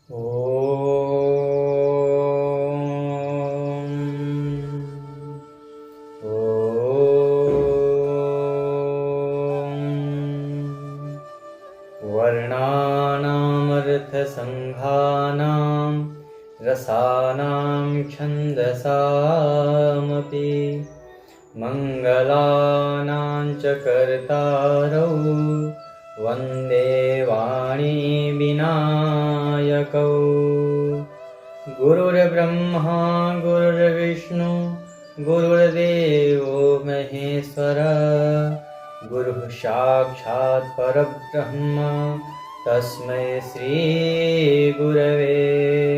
वर्णानामर्थसङ्घानां रसानां छन्दसामपि मङ्गलानां च कर्तारौ वन्दे वाणीविनायकौ। गुरुर्ब्रह्मा गुरुर्विष्णु गुरुर्देवो महेश्वर गुरुः साक्षात् परब्रह्म तस्मै श्रीगुरवे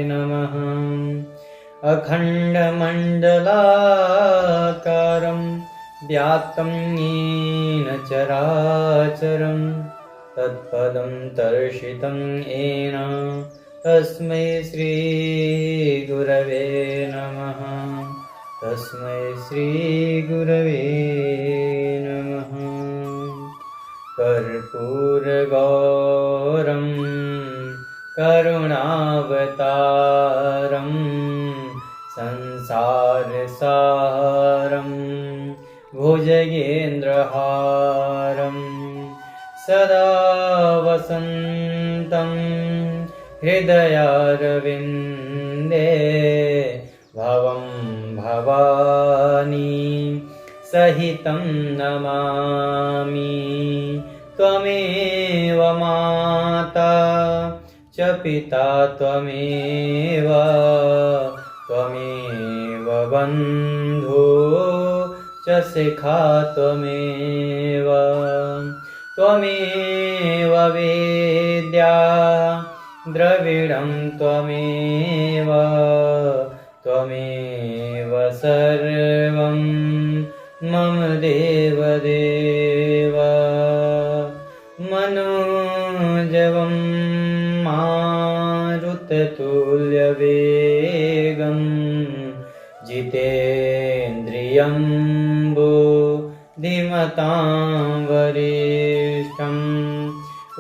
नमः। अखण्डमण्डलाकारं व्याप्तं येन चराचरं तत्पदं दर्शितं येन तस्मै श्रीगुरवे नमः। तस्मै श्रीगुरवे नमः। कर्पूरगौरं करुणावतारं संसारसारं भुजगेन्द्रहारं सदा वसन्तं हृदयारविन्दे भवं भवानी सहितं नमामि। त्वमेव माता च पिता त्वमेव बन्धु च शिखा त्वमेव वेद्या द्रविडं त्वमेव सर्वं मम देवदेव। मनोजवं मारुततुल्यवेगं जितेन्द्रियं बुद्धिमतां वरिष्ठं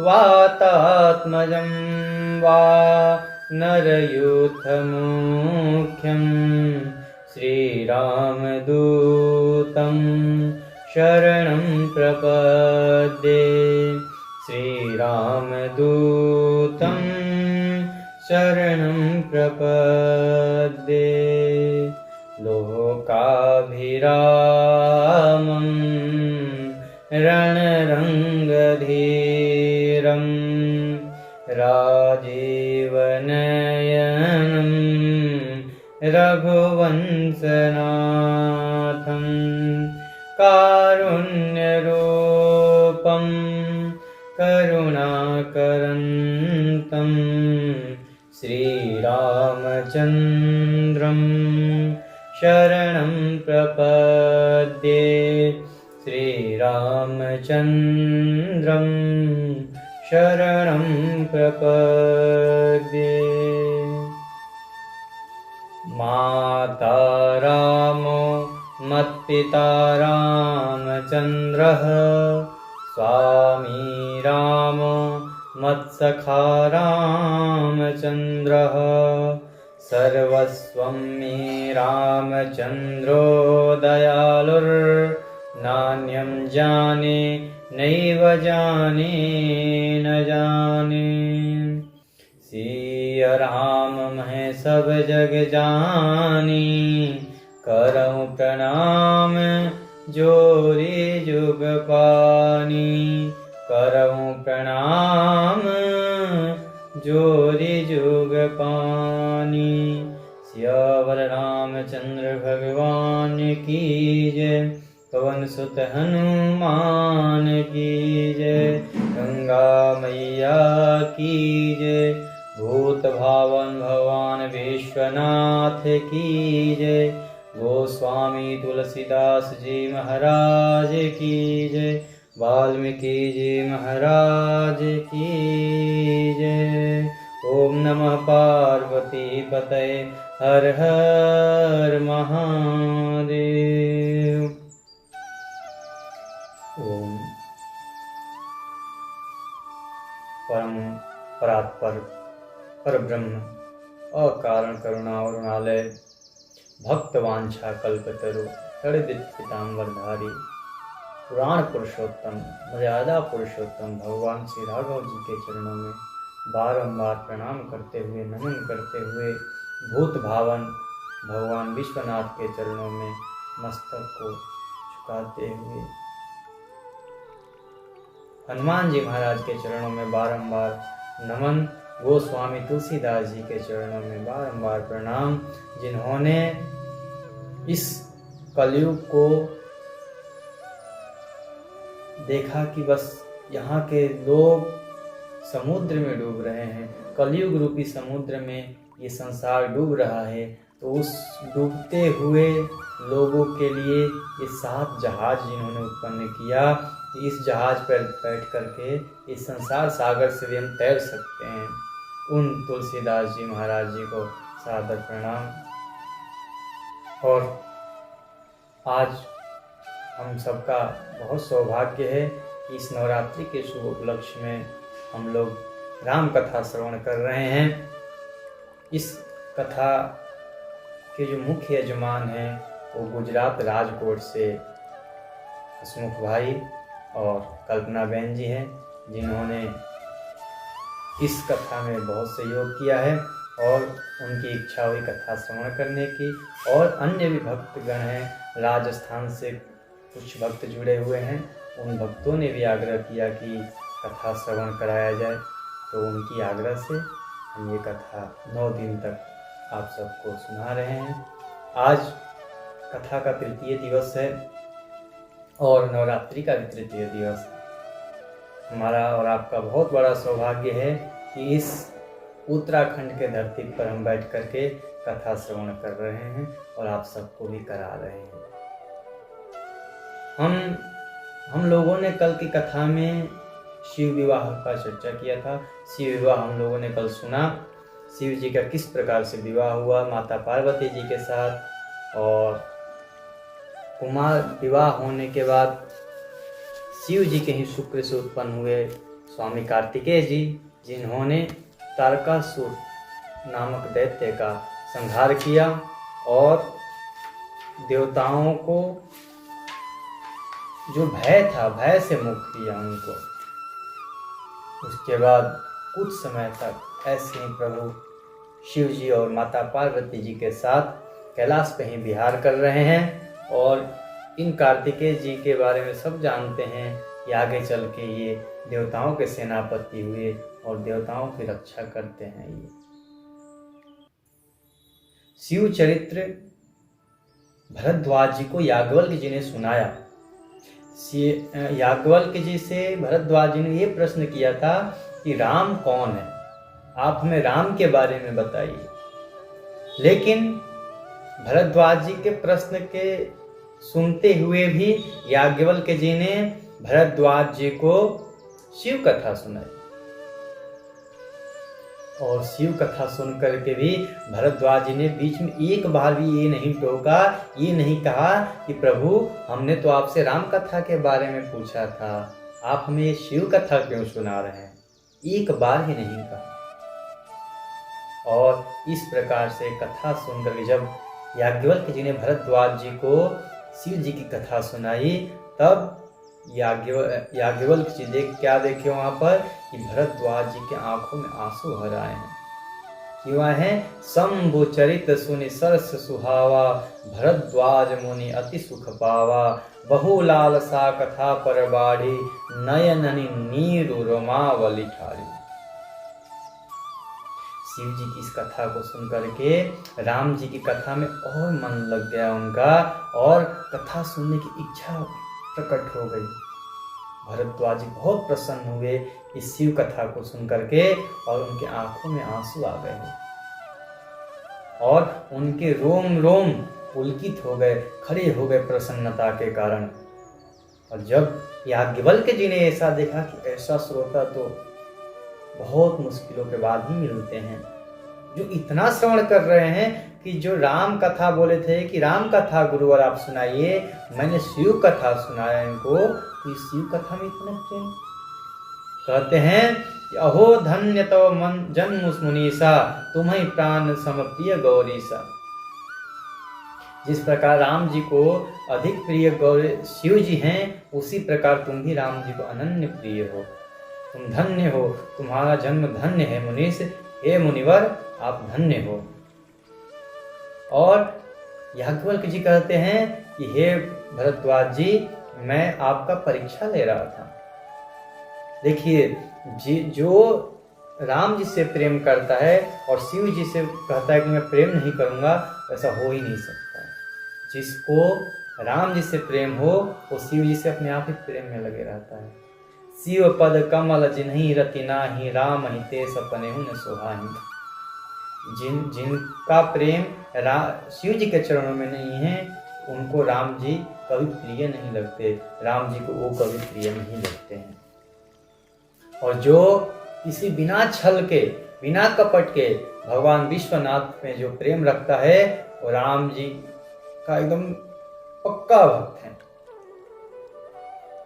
वातात्मजं वानरयूथमुख्यं श्रीरामदूतं शरणं प्रपद्ये। श्रीरामदूतं शरणं प्रपद्ये। लोकाभिरामं रणरङ्गधीरं राजीवनयनं रघुवंशनाथं कारुण्यरूपं करुणाकरन्तं श्रीरामचन्द्रं शरणं प्रपद्ये। श्रीरामचन्द्रं शरणं प्रपद्ये। माता रामो मत्पिता रामचन्द्रः स्वामी रामो मत्सखा रामचन्द्रः सर्वस्वं मे रामचन्द्रो दयालुर्नान्यं जाने नैव जाने न जाने। सिया राम मैं सब जग जानी करऊं प्रणाम जोरी जुग पानी। करऊं प्रणाम जोरी जुग पानी। सियावर रामचंद्र भगवान की जय पवन सुत हनुमान की जय। गंगा मैया की जय भूत भावन भगवान विश्वनाथ की जय। गोस्वामी तुलसीदास जी महाराज की जय। वाल्मीकि जी महाराज की जय। ओम नमः पार्वती पतये हर हर महादेव। ओम परम परात्पर परब्रह्म अकारण करुणा अरुणालय भक्त वांछा कल्पतरु तड़िदित पीताम्बरधारी पुराण पुरुषोत्तम मर्यादा पुरुषोत्तम भगवान श्री राघव जी के चरणों में बारंबार प्रणाम करते हुए नमन करते हुए भूत भावन भगवान विश्वनाथ के चरणों में मस्तक को झुकाते हुए हनुमान जी महाराज के चरणों में बारंबार नमन, गोस्वामी तुलसीदास जी के चरणों में बारंबार प्रणाम, जिन्होंने इस कलयुग को देखा कि बस यहाँ के लोग समुद्र में डूब रहे हैं, कलयुग रूपी समुद्र में ये संसार डूब रहा है, तो उस डूबते हुए लोगों के लिए ये 7 जहाज जिन्होंने उत्पन्न किया, इस जहाज पर बैठ करके इस संसार सागर से भी हम तैर सकते हैं। उन तुलसीदास जी महाराज जी को सादर प्रणाम। और आज हम सबका बहुत सौभाग्य है कि इस नवरात्रि के शुभ उपलक्ष्य में हम लोग राम कथा श्रवण कर रहे हैं। इस कथा के जो मुख्य यजमान हैं वो गुजरात राजकोट से हसमुख भाई और कल्पना बहन जी हैं, जिन्होंने इस कथा में बहुत सहयोग किया है और उनकी इच्छा हुई कथा श्रवण करने की। और अन्य भी भक्तगण हैं, राजस्थान से कुछ भक्त जुड़े हुए हैं, उन भक्तों ने भी आग्रह किया कि कथा श्रवण कराया जाए, तो उनकी आग्रह से हम ये कथा 9 दिन तक आप सबको सुना रहे हैं। आज कथा का तृतीय दिवस है और नवरात्रि का भी तृतीय दिवस। हमारा और आपका बहुत बड़ा सौभाग्य है कि इस उत्तराखंड के धरती पर हम बैठ करके कथा श्रवण कर रहे हैं और आप सबको भी करा रहे हैं। हम लोगों ने कल की कथा में शिव विवाह का चर्चा किया था। शिव विवाह हम लोगों ने कल सुना, शिव जी का किस प्रकार से विवाह हुआ माता पार्वती जी के साथ। और कुमार विवाह होने के बाद शिव जी के ही शुक्र से उत्पन्न हुए स्वामी कार्तिकेय जी, जिन्होंने तारकासुर नामक दैत्य का संहार किया और देवताओं को जो भय था, भय से मुक्त किया उनको। उसके बाद कुछ समय तक ऐसे ही प्रभु शिव जी और माता पार्वती जी के साथ कैलाश पे ही विहार कर रहे हैं। और इन कार्तिकेय जी के बारे में सब जानते हैं कि आगे चल के ये देवताओं के सेनापति हुए और देवताओं की रक्षा करते हैं। ये शिव चरित्र भरद्वाज जी को याज्ञवल्क्य जी ने सुनाया। याज्ञवल्क्य जी से भरद्वाज जी ने ये प्रश्न किया था कि राम कौन है, आप हमें राम के बारे में बताइए। लेकिन भरद्वाज जी के प्रश्न के सुनते हुए भी याज्ञवल्क्य जी ने भरद्वाज जी को शिव कथा सुनाई। और शिव कथा सुन करके भी भरद्वाज जी ने बीच में एक बार भी ये नहीं टोका, ये नहीं कहा कि प्रभु हमने तो आपसे राम कथा के बारे में पूछा था, आप हमें ये शिव कथा क्यों सुना रहे हैं, एक बार ही नहीं कहा। और इस प्रकार से कथा सुनकर जब याज्ञवल्क्य जी ने भरद्वाज जी को शिव जी की कथा सुनाई, तब याज्ञवल्क्य जी क्या देखे वहां पर कि भरद्वाज जी के आंखों में आंसू भर आए हैं। क्यों आए हैं? शंभु चरित सुनि सरस सुहावा, भरद्वाज मुनि अति सुख पावा, बहुलाल सा कथा पर बाढ़ी, नयननि नीरु रोमावली ठारी। शिव जी की इस कथा को सुन करके राम जी की कथा में और मन लग गया उनका, और कथा सुनने की इच्छा प्रकट हो गई। भरद्वाज जी बहुत प्रसन्न हुए इस शिव कथा को सुन करके, और उनके आंखों में आंसू आ गए और उनके रोम रोम पुलकित हो गए, खड़े हो गए प्रसन्नता के कारण। और जब याज्ञवल्क्य जी ने ऐसा देखा कि ऐसा श्रोता तो बहुत मुश्किलों के बाद ही मिलते हैं, जो इतना श्रवण कर रहे हैं कि जो राम कथा बोले थे कि राम कथा गुरुवर आप सुनाइए, मैंने शिव कथा सुनाया इनको, तो इस शिव कथा में इतना प्रेम। कहते हैं अहो धन्य तव मन जन्म मुनीसा, तुम्हें प्राण समप्रिय गौरीसा। जिस प्रकार राम जी को अधिक प्रिय गौरी शिव जी हैं, उसी प्रकार तुम भी राम जी को अनन्य प्रिय हो। तुम धन्य हो, तुम्हारा जन्म धन्य है मुनीश। हे मुनिवर, आप धन्य हो। और याज्ञवल्क्य जी कहते हैं कि हे भरद्वाज जी, मैं आपका परीक्षा ले रहा था। देखिए, जो राम जी से प्रेम करता है और शिव जी से कहता है कि मैं प्रेम नहीं करूंगा, ऐसा हो ही नहीं सकता। जिसको राम जी से प्रेम हो, वो शिव जी से अपने आप ही प्रेम में लगे रहता है। शिव पद कमल जिन्हीं रति नाही, राम ही ते सपने हुन सुहाई। जिनका प्रेम शिव जी के चरणों में नहीं है, उनको राम जी कभी प्रिय नहीं लगते, राम जी को वो कभी प्रिय नहीं लगते हैं। और जो किसी बिना छल के, बिना कपट के भगवान विश्वनाथ में जो प्रेम रखता है, वो राम जी का एकदम पक्का भक्त है।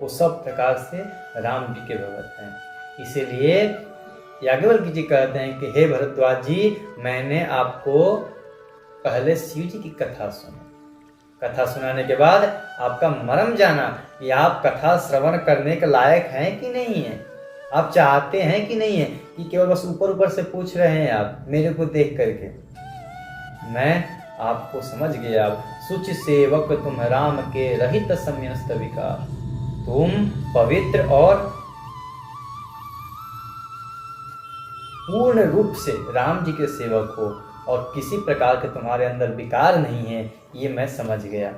वो सब प्रकार से राम जी के भक्त हैं। इसीलिए याज्ञवल्क्य जी कहते हैं कि हे भरद्वाज जी, मैंने आपको पहले शिव जी की कथा सुनी। कथा सुनाने के बाद आपका मर्म जाना कि आप कथा श्रवण करने के लायक हैं कि नहीं है, आप चाहते हैं कि नहीं है, कि केवल बस ऊपर ऊपर से पूछ रहे हैं आप मेरे को देख करके। मैं आपको समझ गया। सुच सेवक तुम राम के, रहित समस्त विकार। तुम पवित्र और पूर्ण रूप से राम जी के सेवक हो और किसी प्रकार के तुम्हारे अंदर विकार नहीं है, ये मैं समझ गया।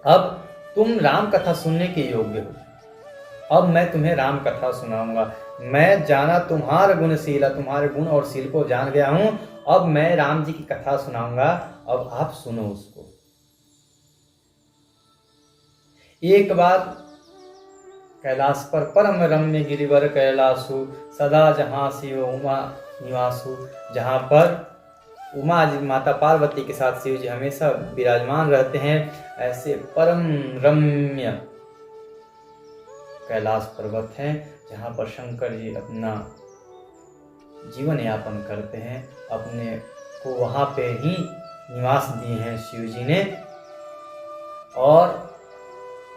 अब तुम राम कथा सुनने के योग्य हो। अब मैं तुम्हें राम कथा सुनाऊंगा। मैं जाना तुम्हारे गुणशीला, तुम्हारे गुण और शील को जान गया हूं। अब मैं राम जी की कथा सुनाऊंगा, अब आप सुनो उसको। एक बार कैलाश पर परम रम्य गिरिवर कैलाशु, सदा जहां शिव उमा निवासु। जहां पर उमा जी माता पार्वती के साथ शिव जी हमेशा विराजमान रहते हैं, ऐसे परम रम्य कैलाश पर्वत है जहाँ पर शंकर जी अपना जीवन यापन करते हैं। अपने को वहाँ पे ही निवास दिए हैं शिव जी ने। और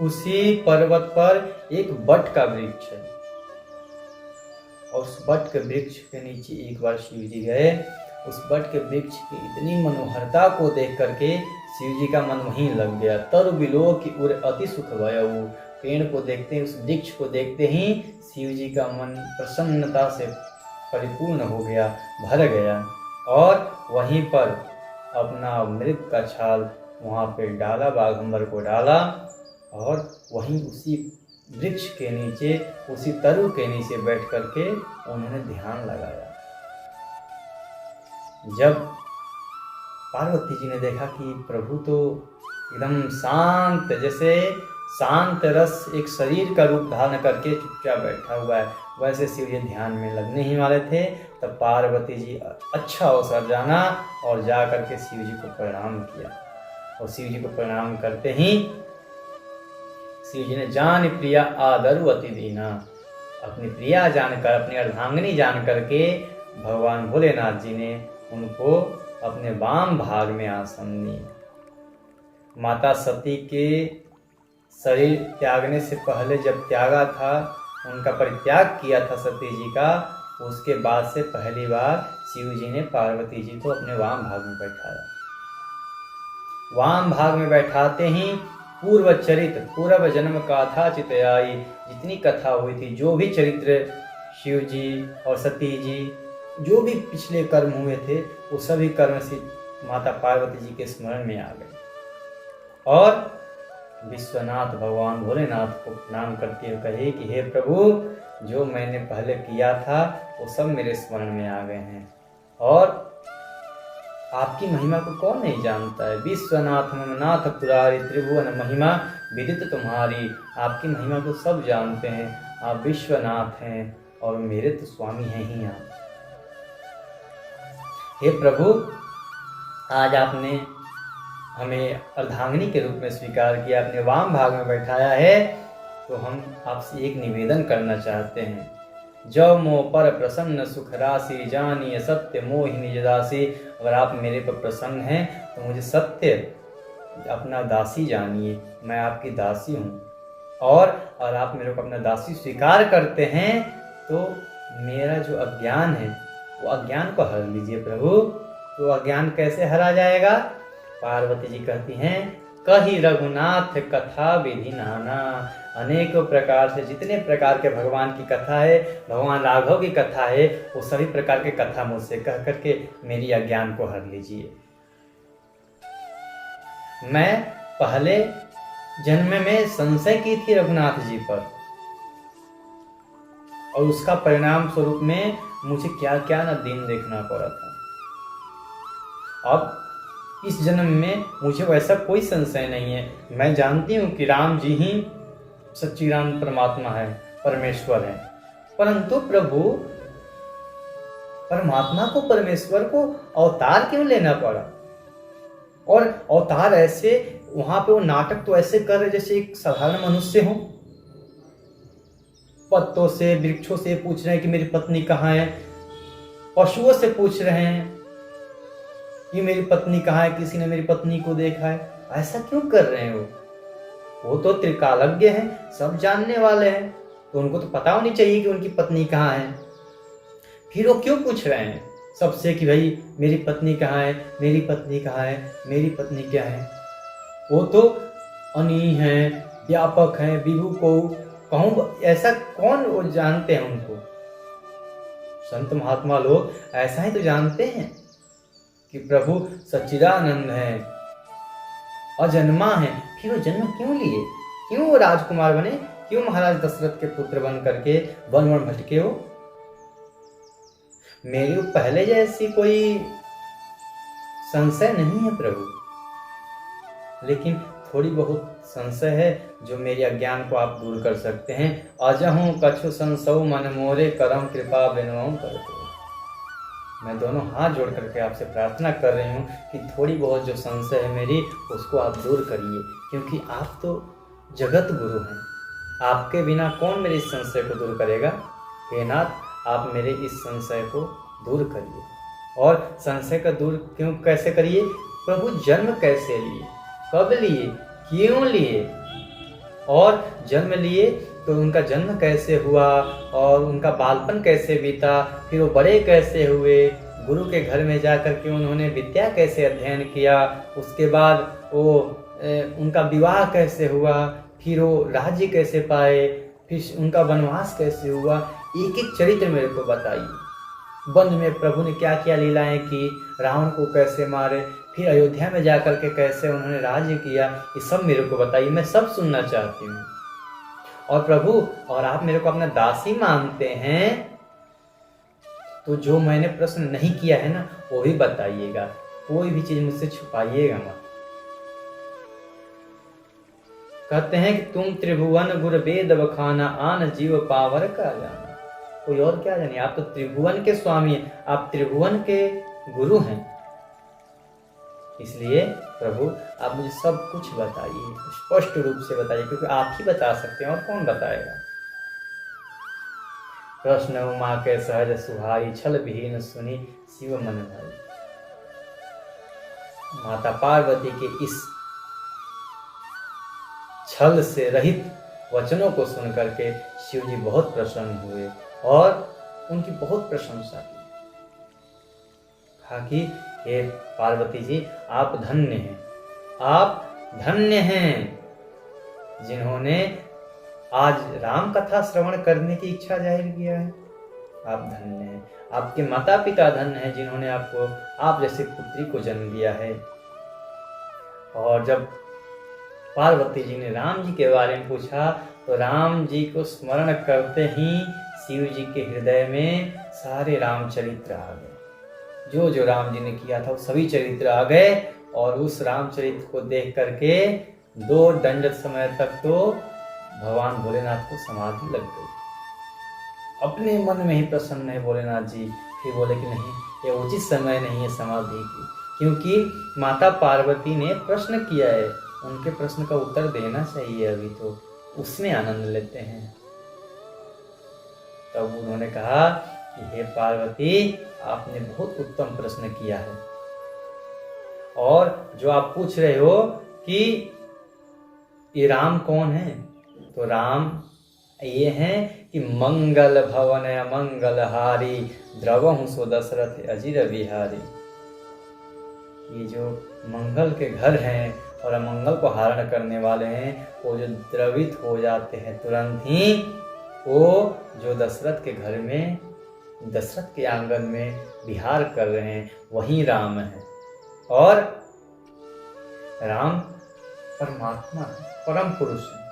उसी पर्वत पर एक बट का वृक्ष है, और उस बट के वृक्ष के नीचे एक बार शिव जी गए। उस बट के वृक्ष की इतनी मनोहरता को देख करके शिव जी का मन वहीं लग गया। तरु बिलो की उर अति सुख भयउ। पेड़ को देखते, उस वृक्ष को देखते ही शिव जी का मन प्रसन्नता से परिपूर्ण हो गया, भर गया। और वहीं पर अपना मृग का छाल वहाँ पे डाला, बाघंबर को डाला, और वहीं उसी वृक्ष के नीचे, उसी तरु के नीचे बैठ करके उन्होंने ध्यान लगाया। जब पार्वती जी ने देखा कि प्रभु तो एकदम शांत, जैसे शांत रस एक शरीर का रूप धारण करके चुपचाप बैठा हुआ है, वैसे शिव जी ध्यान में लगने ही वाले थे, तब पार्वती जी अच्छा अवसर जाना और जा करके शिव जी को प्रणाम किया। और शिव जी को प्रणाम करते ही शिव जी ने जान प्रिया आदरु अति दीना, अपनी प्रिया जानकर, अपनी अर्धांगिनी जान करके भगवान भोलेनाथ जी ने उनको अपने वाम भाग में आसन दिया। माता सती के शरीर त्यागने से पहले जब त्यागा था, उनका परित्याग किया था सती जी का, उसके बाद से पहली बार शिव जी ने पार्वती जी को अपने वाम भाग में बैठाया। वाम भाग में बैठाते ही पूर्व चरित्र, पूर्व जन्म कथा चित आई। जितनी कथा हुई थी, जो भी चरित्र शिव जी और सती जी, जो भी पिछले कर्म हुए थे, वो सभी कर्म से माता पार्वती जी के स्मरण में आ गए। और विश्वनाथ भगवान भोलेनाथ को प्रणाम करते हुए कहे कि हे प्रभु, जो मैंने पहले किया था वो सब मेरे स्मरण में आ गए हैं, और आपकी महिमा को कौन नहीं जानता है। विश्वनाथ ममनाथ पुरारी, त्रिभुवन महिमा विदित तुम्हारी। आपकी महिमा को सब जानते हैं, आप विश्वनाथ हैं और मेरे तो स्वामी हैं ही आप। हे प्रभु, आज आपने हमें अर्धांगिनी के रूप में स्वीकार किया, अपने वाम भाग में बैठाया है, तो हम आपसे एक निवेदन करना चाहते हैं। जब मोह पर प्रसन्न सुख राशि, जानिए सत्य मोहि निज दासी। अगर आप मेरे पर प्रसन्न हैं तो मुझे सत्य अपना दासी जानिए, मैं आपकी दासी हूँ। और आप मेरे को अपना दासी स्वीकार करते हैं तो मेरा जो अज्ञान है वो अज्ञान को हर लीजिए प्रभु। तो अज्ञान कैसे हरा जाएगा? पार्वती जी कहती हैं, कही रघुनाथ कथा विधि नाना। अनेकों प्रकार से जितने प्रकार के भगवान की कथा है, भगवान राघव की कथा है, वो सभी प्रकार के कथा मुझसे कह करके मेरी अज्ञान को हर लीजिए। मैं पहले जन्म में संशय की थी रघुनाथ जी पर, और उसका परिणाम स्वरूप में मुझे क्या क्या न दिन देखना पड़ा था। अब इस जन्म में मुझे वैसा कोई संशय नहीं है। मैं जानती हूँ कि राम जी ही सच्चिदानंद परमात्मा है, परमेश्वर है। परंतु प्रभु परमात्मा को, परमेश्वर को अवतार क्यों लेना पड़ा? और अवतार ऐसे, वहां पे वो नाटक तो ऐसे कर रहे जैसे एक साधारण मनुष्य हो। पत्तों से, वृक्षों से पूछ रहे हैं कि मेरी पत्नी कहाँ है, पशुओं से पूछ रहे हैं कि मेरी पत्नी कहाँ है, किसी ने मेरी पत्नी को देखा है। ऐसा क्यों कर रहे हैं? वो तो त्रिकालज्ञ हैं, सब जानने वाले हैं, तो उनको तो पता होनी चाहिए कि उनकी पत्नी कहाँ है। फिर वो क्यों पूछ रहे हैं सबसे कि भाई मेरी पत्नी कहाँ है, मेरी पत्नी कहाँ है, मेरी पत्नी क्या है? वो तो अनी है, व्यापक है, विभु को कहूँ, ऐसा कौन वो जानते हैं उनको? संत महात्मा लोग ऐसा ही तो जानते हैं कि प्रभु सच्चिदानंद है, अजन्मा है। फिर वो जन्म क्यों लिए? क्यों वो राजकुमार बने? क्यों महाराज दशरथ के पुत्र बन करके वन वन भटके हो? मेरी पहले जैसी कोई संशय नहीं है प्रभु, लेकिन थोड़ी बहुत संशय है जो मेरे अज्ञान को आप दूर कर सकते हैं। अजहूं कछु संशय मन मोरे, करम कृपा विनवम करते। मैं दोनों हाथ जोड़ करके आपसे प्रार्थना कर रही हूँ कि थोड़ी बहुत जो संशय है मेरी, उसको आप दूर करिए, क्योंकि आप तो जगत गुरु हैं। आपके बिना कौन मेरे इस संशय को दूर करेगा? हे नाथ, आप मेरे इस संशय को दूर करिए। और संशय का दूर कैसे करिए? प्रभु जन्म कैसे लिए, कब लिए, क्यों लिए, और जन्म लिए तो उनका जन्म कैसे हुआ, और उनका बालपन कैसे बीता, फिर वो बड़े कैसे हुए, गुरु के घर में जाकर के उन्होंने विद्या कैसे अध्ययन किया, उसके बाद वो उनका विवाह कैसे हुआ, फिर वो राज्य कैसे पाए, फिर उनका वनवास कैसे हुआ, एक एक चरित्र मेरे को बताइए। वन में प्रभु ने क्या क्या लीलाएं की, रावण को कैसे मारे, फिर अयोध्या में जाकर के कैसे उन्होंने राज्य किया, ये सब मेरे को बताइए, मैं सब सुनना चाहती हूँ। और प्रभु, और आप मेरे को अपना दासी मानते हैं तो जो मैंने प्रश्न नहीं किया है ना, वो भी बताइएगा, कोई भी चीज मुझसे छुपाइएगा मत। कहते हैं कि तुम त्रिभुवन गुर वेद बखाना, आन जीव पावर का जाना। कोई और क्या जाने, आप तो त्रिभुवन के स्वामी हैं, आप त्रिभुवन के गुरु हैं। इसलिए प्रभु आप मुझे सब कुछ बताइए, स्पष्ट रूप से बताइए, क्योंकि आप ही बता सकते हैं, और कौन बताएगा। कृष्ण उमा के सहज सुहाई, छल विहीन सुनी शिव मन भाई। माता पार्वती के इस छल से रहित वचनों को सुन करके शिव जी बहुत प्रसन्न हुए और उनकी बहुत प्रशंसा की। कहा कि हे पार्वती जी, आप धन्य हैं, आप धन्य हैं जिन्होंने आज राम कथा श्रवण करने की इच्छा जाहिर किया है। आप धन्य हैं, आपके माता पिता धन्य हैं जिन्होंने आपको, आप जैसे पुत्री को जन्म दिया है। और जब पार्वती जी ने राम जी के बारे में पूछा तो राम जी को स्मरण करते ही शिव जी के हृदय में सारे राम चरित्र आ गए। जो जो राम जी ने किया था वो सभी चरित्र आ गए, और उस रामचरित्र को देख करके 2 दंड समय तक तो भगवान भोलेनाथ को समाधि लग गई। अपने मन में ही प्रसन्न है भोलेनाथ जी। फिर बोले कि नहीं, ये उचित समय नहीं है समाधि की, क्योंकि माता पार्वती ने प्रश्न किया है, उनके प्रश्न का उत्तर देना चाहिए, अभी तो उसमें आनंद लेते हैं। तब उन्होंने कहा कि हे पार्वती, आपने बहुत उत्तम प्रश्न किया है, और जो आप पूछ रहे हो कि ये राम कौन है, तो राम ये हैं कि मंगल भवन मंगलहारी, द्रवहु सो दशरथ अजिर बिहारी। ये जो मंगल के घर हैं और अमंगल को हरण करने वाले हैं, वो जो द्रवित हो जाते हैं तुरंत ही, वो जो दशरथ के घर में, दशरथ के आंगन में विहार कर रहे हैं, वही राम है। और राम परमात्मा है, परम पुरुष है।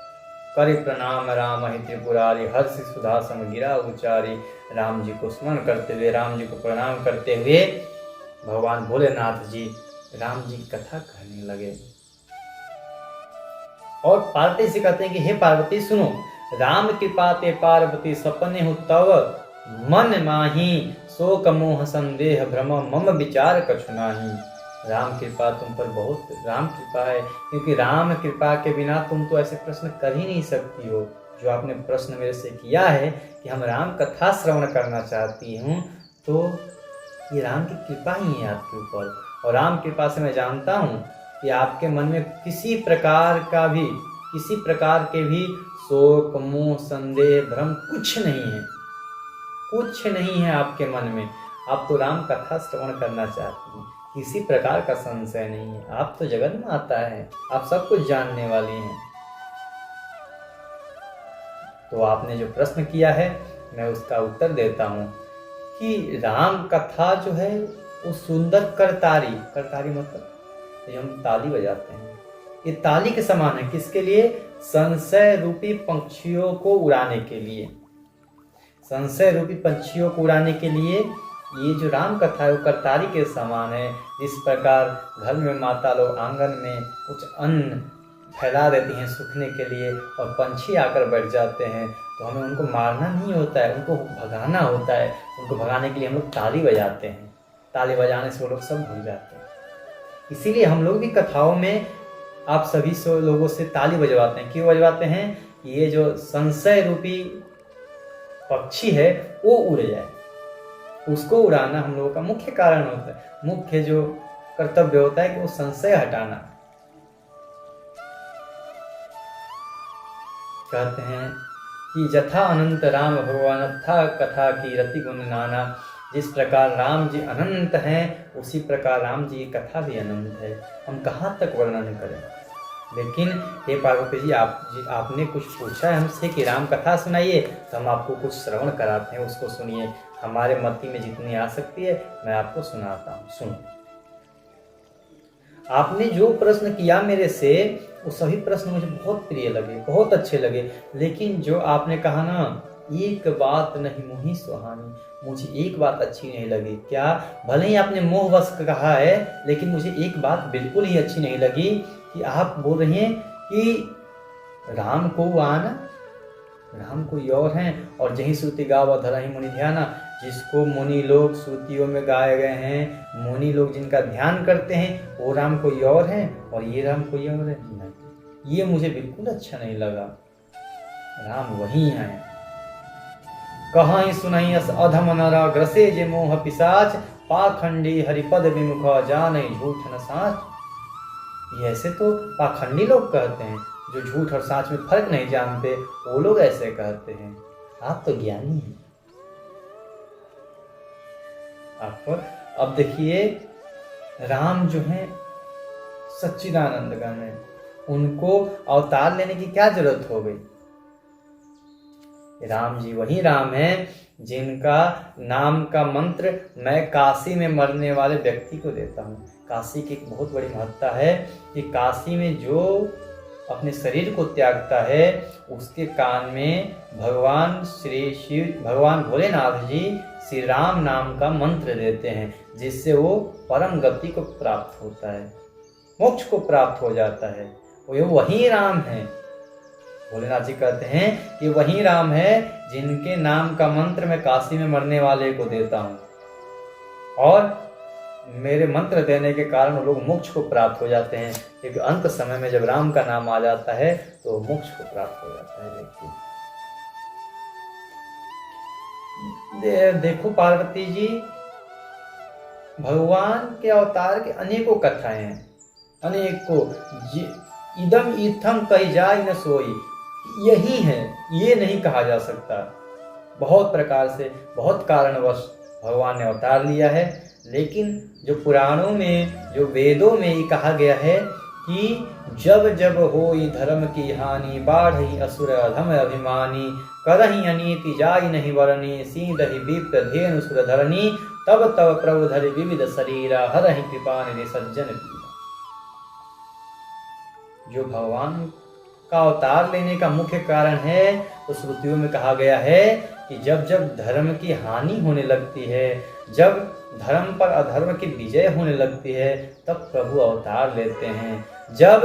करि प्रणाम राम ही त्रिपुरारी, हर्ष सुधा सम गिरा उचारी। राम जी को स्मरण करते हुए, राम जी को प्रणाम करते हुए भगवान भोलेनाथ जी राम जी की कथा कहने लगे। और पार्वती से कहते हैं कि हे पार्वती सुनो, राम कृपा ते पार्वती सपने हो तव, मन माही शोक मोह संदेह भ्रम, मम विचार कछु नाही। राम कृपा तुम पर बहुत, राम कृपा है, क्योंकि राम कृपा के बिना तुम तो ऐसे प्रश्न कर ही नहीं सकती हो। जो आपने प्रश्न मेरे से किया है कि हम राम कथा श्रवण करना चाहती हूँ, तो ये राम की कृपा ही है आपके ऊपर। और राम कृपा से मैं जानता हूँ कि आपके मन में किसी प्रकार के भी शोक मोह संदेह भ्रम कुछ नहीं है, कुछ नहीं है आपके मन में। आप तो राम कथा श्रवण करना चाहती हैं, किसी प्रकार का संशय नहीं है। आप तो जगत माता है, आप सब कुछ जानने वाली हैं। तो आपने जो प्रश्न किया है, मैं उसका उत्तर देता हूँ कि राम कथा जो है वो सुंदर करतारी मतलब ये हम ताली बजाते हैं, ये ताली के समान है। किसके लिए? संशय रूपी पंछियों को उड़ाने के लिए। संशय रूपी पंछियों को उड़ाने के लिए ये जो राम कथा है वो करतारी के समान है। जिस प्रकार घर में माता लोग आंगन में कुछ अन्न फैला देती हैं सूखने के लिए, और पंछी आकर बैठ जाते हैं, तो हमें उनको मारना नहीं होता है, उनको भगाना होता है। उनको भगाने के लिए हम लोग ताली बजाते हैं। ताली बजाने से वो लोग सब भूल जाते हैं। इसीलिए हम लोग भी कथाओं में आप सभी लोगों से ताली बजवाते हैं। क्यों बजवाते हैं? ये जो संशय रूपी पक्षी है वो उड़ जाए, उसको उड़ाना हम लोगों का मुख्य कारण होता है। मुख्य जो कर्तव्य होता है कि वो संशय हटाना। कहते हैं कि जथा अनंत राम भगवान था कथा की रति गुण नाना। जिस प्रकार राम जी अनंत हैं, उसी प्रकार राम जी की कथा भी अनंत है। हम कहाँ तक वर्णन करें। लेकिन हे पार्वती जी, आपने कुछ पूछा है हमसे कि राम कथा सुनाइए, तो हम आपको कुछ श्रवण कराते हैं, उसको सुनिए। हमारे मति में जितनी आ सकती है मैं आपको सुनाता हूँ, सुनो। आपने जो प्रश्न किया मेरे से, वो सभी प्रश्न मुझे बहुत प्रिय लगे, बहुत अच्छे लगे। लेकिन जो आपने कहा ना, एक बात नहीं मोहि सुहानी, मुझे एक बात अच्छी नहीं लगी। क्या? भले ही आपने मोहवश कहा है, लेकिन मुझे एक बात बिल्कुल ही अच्छी नहीं लगी कि आप बोल रही हैं कि राम को आना, राम कोई और हैं, और जही श्रुति गावा धरहि मुनि ध्याना। जिसको मुनि लोग श्रुतियों में गाए गए हैं, मुनि लोग जिनका ध्यान करते हैं, वो राम कोई और हैं और ये राम कोई और है। ये मुझे बिल्कुल अच्छा नहीं लगा। राम वही हैं। कहाई सुनाई अस अधम नरा, ग्रसे जे मोह पिशाच, पाखंडी हरिपद विमुख जाने झूठ न साच। ये ऐसे तो पाखंडी लोग कहते हैं, जो झूठ और साच में फर्क नहीं जानते, वो लोग ऐसे कहते हैं। आप तो ज्ञानी हैं। आपको अब देखिए, राम जो है सच्चिदानंद गण है, उनको अवतार लेने की क्या जरूरत हो गई? राम जी वही राम हैं जिनका नाम का मंत्र मैं काशी में मरने वाले व्यक्ति को देता हूँ। काशी की एक बहुत बड़ी महत्ता है कि काशी में जो अपने शरीर को त्यागता है, उसके कान में भगवान श्री शिव, भगवान भोलेनाथ जी श्री राम नाम का मंत्र देते हैं, जिससे वो परम गति को प्राप्त होता है, मोक्ष को प्राप्त हो जाता है। वो वही राम है। भोलेनाथ जी कहते हैं कि वही राम है जिनके नाम का मंत्र मैं काशी में मरने वाले को देता हूँ, और मेरे मंत्र देने के कारण वो लोग मोक्ष को प्राप्त हो जाते हैं। क्योंकि अंत समय में जब राम का नाम आ जाता है तो मोक्ष को प्राप्त हो जाता है व्यक्ति। देखो पार्वती जी, भगवान के अवतार के अनेकों कथाएं हैं, अनेकों। इदम इत्थम कही जाय न सोई, यही है, ये नहीं कहा जा सकता। बहुत प्रकार से, बहुत कारणवश भगवान ने अवतार लिया है, लेकिन जो पुराणों में, जो वेदों में ये कहा गया है कि जब जब होई धर्म की हानि, बाढ़ी असुर अधम अभिमानी, करही अनीति जाय नहीं वरनी, सीदहि विप्र धेनु सुर धरनी, तब तब प्रभु धरि विविध शरीरा, हरहि कृपा निधि सज्जन पीरा। जो भगवान का अवतार लेने का मुख्य कारण है, तो श्रुतियों में कहा गया है कि जब जब धर्म की हानि होने लगती है, जब धर्म पर अधर्म की विजय होने लगती है, तब प्रभु अवतार लेते हैं। जब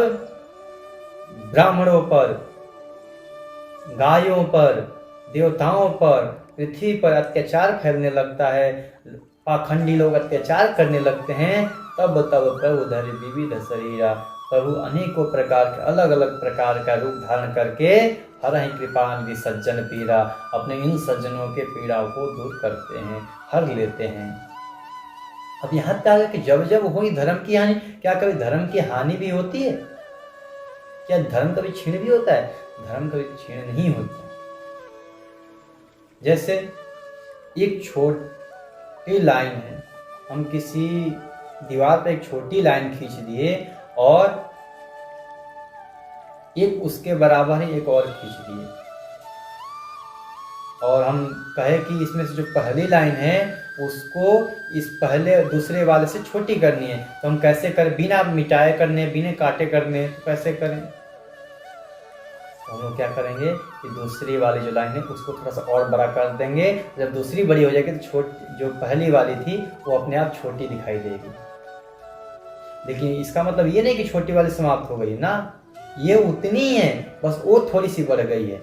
ब्राह्मणों पर, गायों पर, देवताओं पर, पृथ्वी पर अत्याचार फैलने लगता है, पाखंडी लोग अत्याचार करने लगते हैं, तब तब प्रभु धरि विविध शरीरा, प्रभु अनेकों प्रकार के, अलग अलग प्रकार का रूप धारण करके हरहि कृपा निधि सज्जन पीरा, अपने इन सज्जनों के पीड़ा को दूर करते हैं, हर लेते हैं। अब यहाँ तक कि जब जब हुई धर्म की हानि, क्या कभी धर्म की हानि भी होती है? क्या धर्म कभी क्षीण भी होता है? धर्म कभी क्षीण नहीं होता। जैसे एक छोटी लाइन है, हम किसी दीवार पर एक छोटी लाइन खींच दिए और एक उसके बराबर ही एक और खींच दिए, और हम कहे कि इसमें से जो पहली लाइन है उसको इस पहले दूसरे वाले से छोटी करनी है, तो हम कैसे करें? बिना मिटाए करने, बिना काटे करने, तो कैसे करें? तो हम लोग क्या करेंगे कि दूसरी वाली जो लाइन है उसको थोड़ा सा और बड़ा कर देंगे। जब दूसरी बड़ी हो जाएगी तो जो पहली वाली थी वो अपने आप छोटी दिखाई देगी। लेकिन इसका मतलब ये नहीं कि छोटी वाली समाप्त हो गई ना, ये उतनी ही है, बस वो थोड़ी सी बढ़ गई है,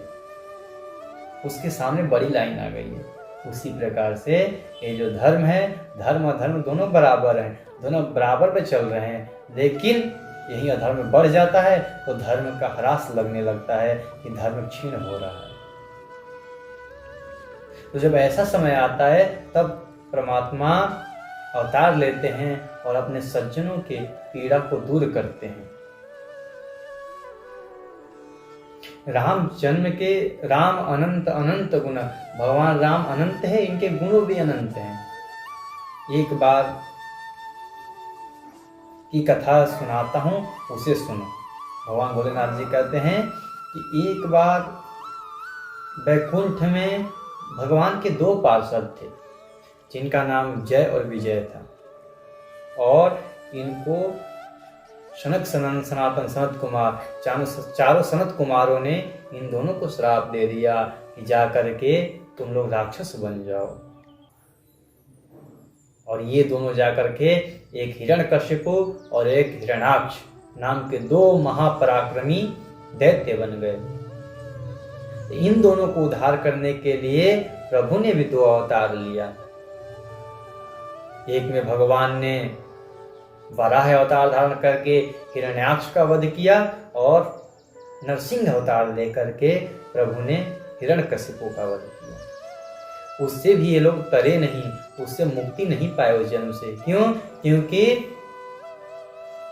उसके सामने बड़ी लाइन आ गई है। उसी प्रकार से ये जो धर्म है, धर्म और धर्म दोनों बराबर हैं, दोनों बराबर पे चल रहे हैं, लेकिन यही अधर्म बढ़ जाता है तो धर्म का ह्रास लगने लगता है कि धर्म क्षीण हो रहा है। तो जब ऐसा समय आता है तब परमात्मा अवतार लेते हैं और अपने सज्जनों के पीड़ा को दूर करते हैं। राम जन्म के, राम अनंत अनंत गुण, भगवान राम अनंत है, इनके गुण भी अनंत हैं। एक बार की कथा सुनाता हूं, उसे सुनो। भगवान भोलेनाथ जी कहते हैं कि एक बार वैकुंठ में भगवान के दो पार्षद थे, जिनका नाम जय और विजय था, और इनको सनक सनातन सनत कुमार, चारों सनत कुमारों ने इन दोनों को श्राप दे दिया कि जा करके तुम लोग राक्षस बन जाओ। और ये दोनों जा करके एक हिरण्यकशिपु और एक हिरण्याक्ष नाम के दो महापराक्रमी दैत्य बन गए। इन दोनों को उद्धार करने के लिए प्रभु ने भी दो अवतार लिया। एक में भगवान ने वराह अवतार धारण करके हिरण्याक्ष का वध किया, और नरसिंह अवतार लेकर के प्रभु ने हिरण्यकशिपु का वध किया। उससे भी ये लोग तरे नहीं, उससे मुक्ति नहीं पाए उस जन्म से। क्यों? क्योंकि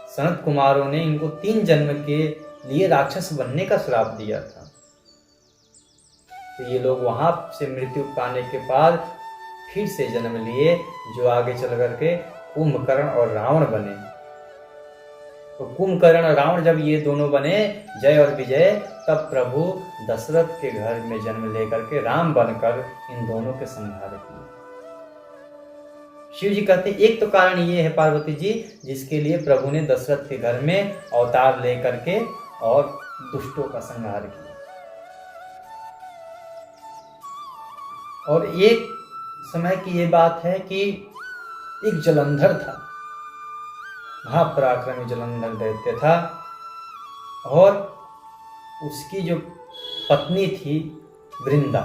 सनत कुमारों ने इनको 3 जन्म के लिए राक्षस बनने का श्राप दिया था। तो ये लोग वहां से मृत्यु पाने के बाद फिर से जन्म लिए, जो आगे चल करके कुंभकर्ण और रावण बने। तो कुंभकर्ण और रावण जब ये दोनों बने, जय और विजय, तब प्रभु दशरथ के घर में जन्म लेकर के राम बनकर इन दोनों के संहार किए। शिव जी कहते हैं एक तो कारण ये है पार्वती जी, जिसके लिए प्रभु ने दशरथ के घर में अवतार लेकर के और दुष्टों का संहार किया। और एक समय की ये बात है कि एक जलंधर था, महापराक्रमी जलंधर दैत्य था, और उसकी जो पत्नी थी वृंदा,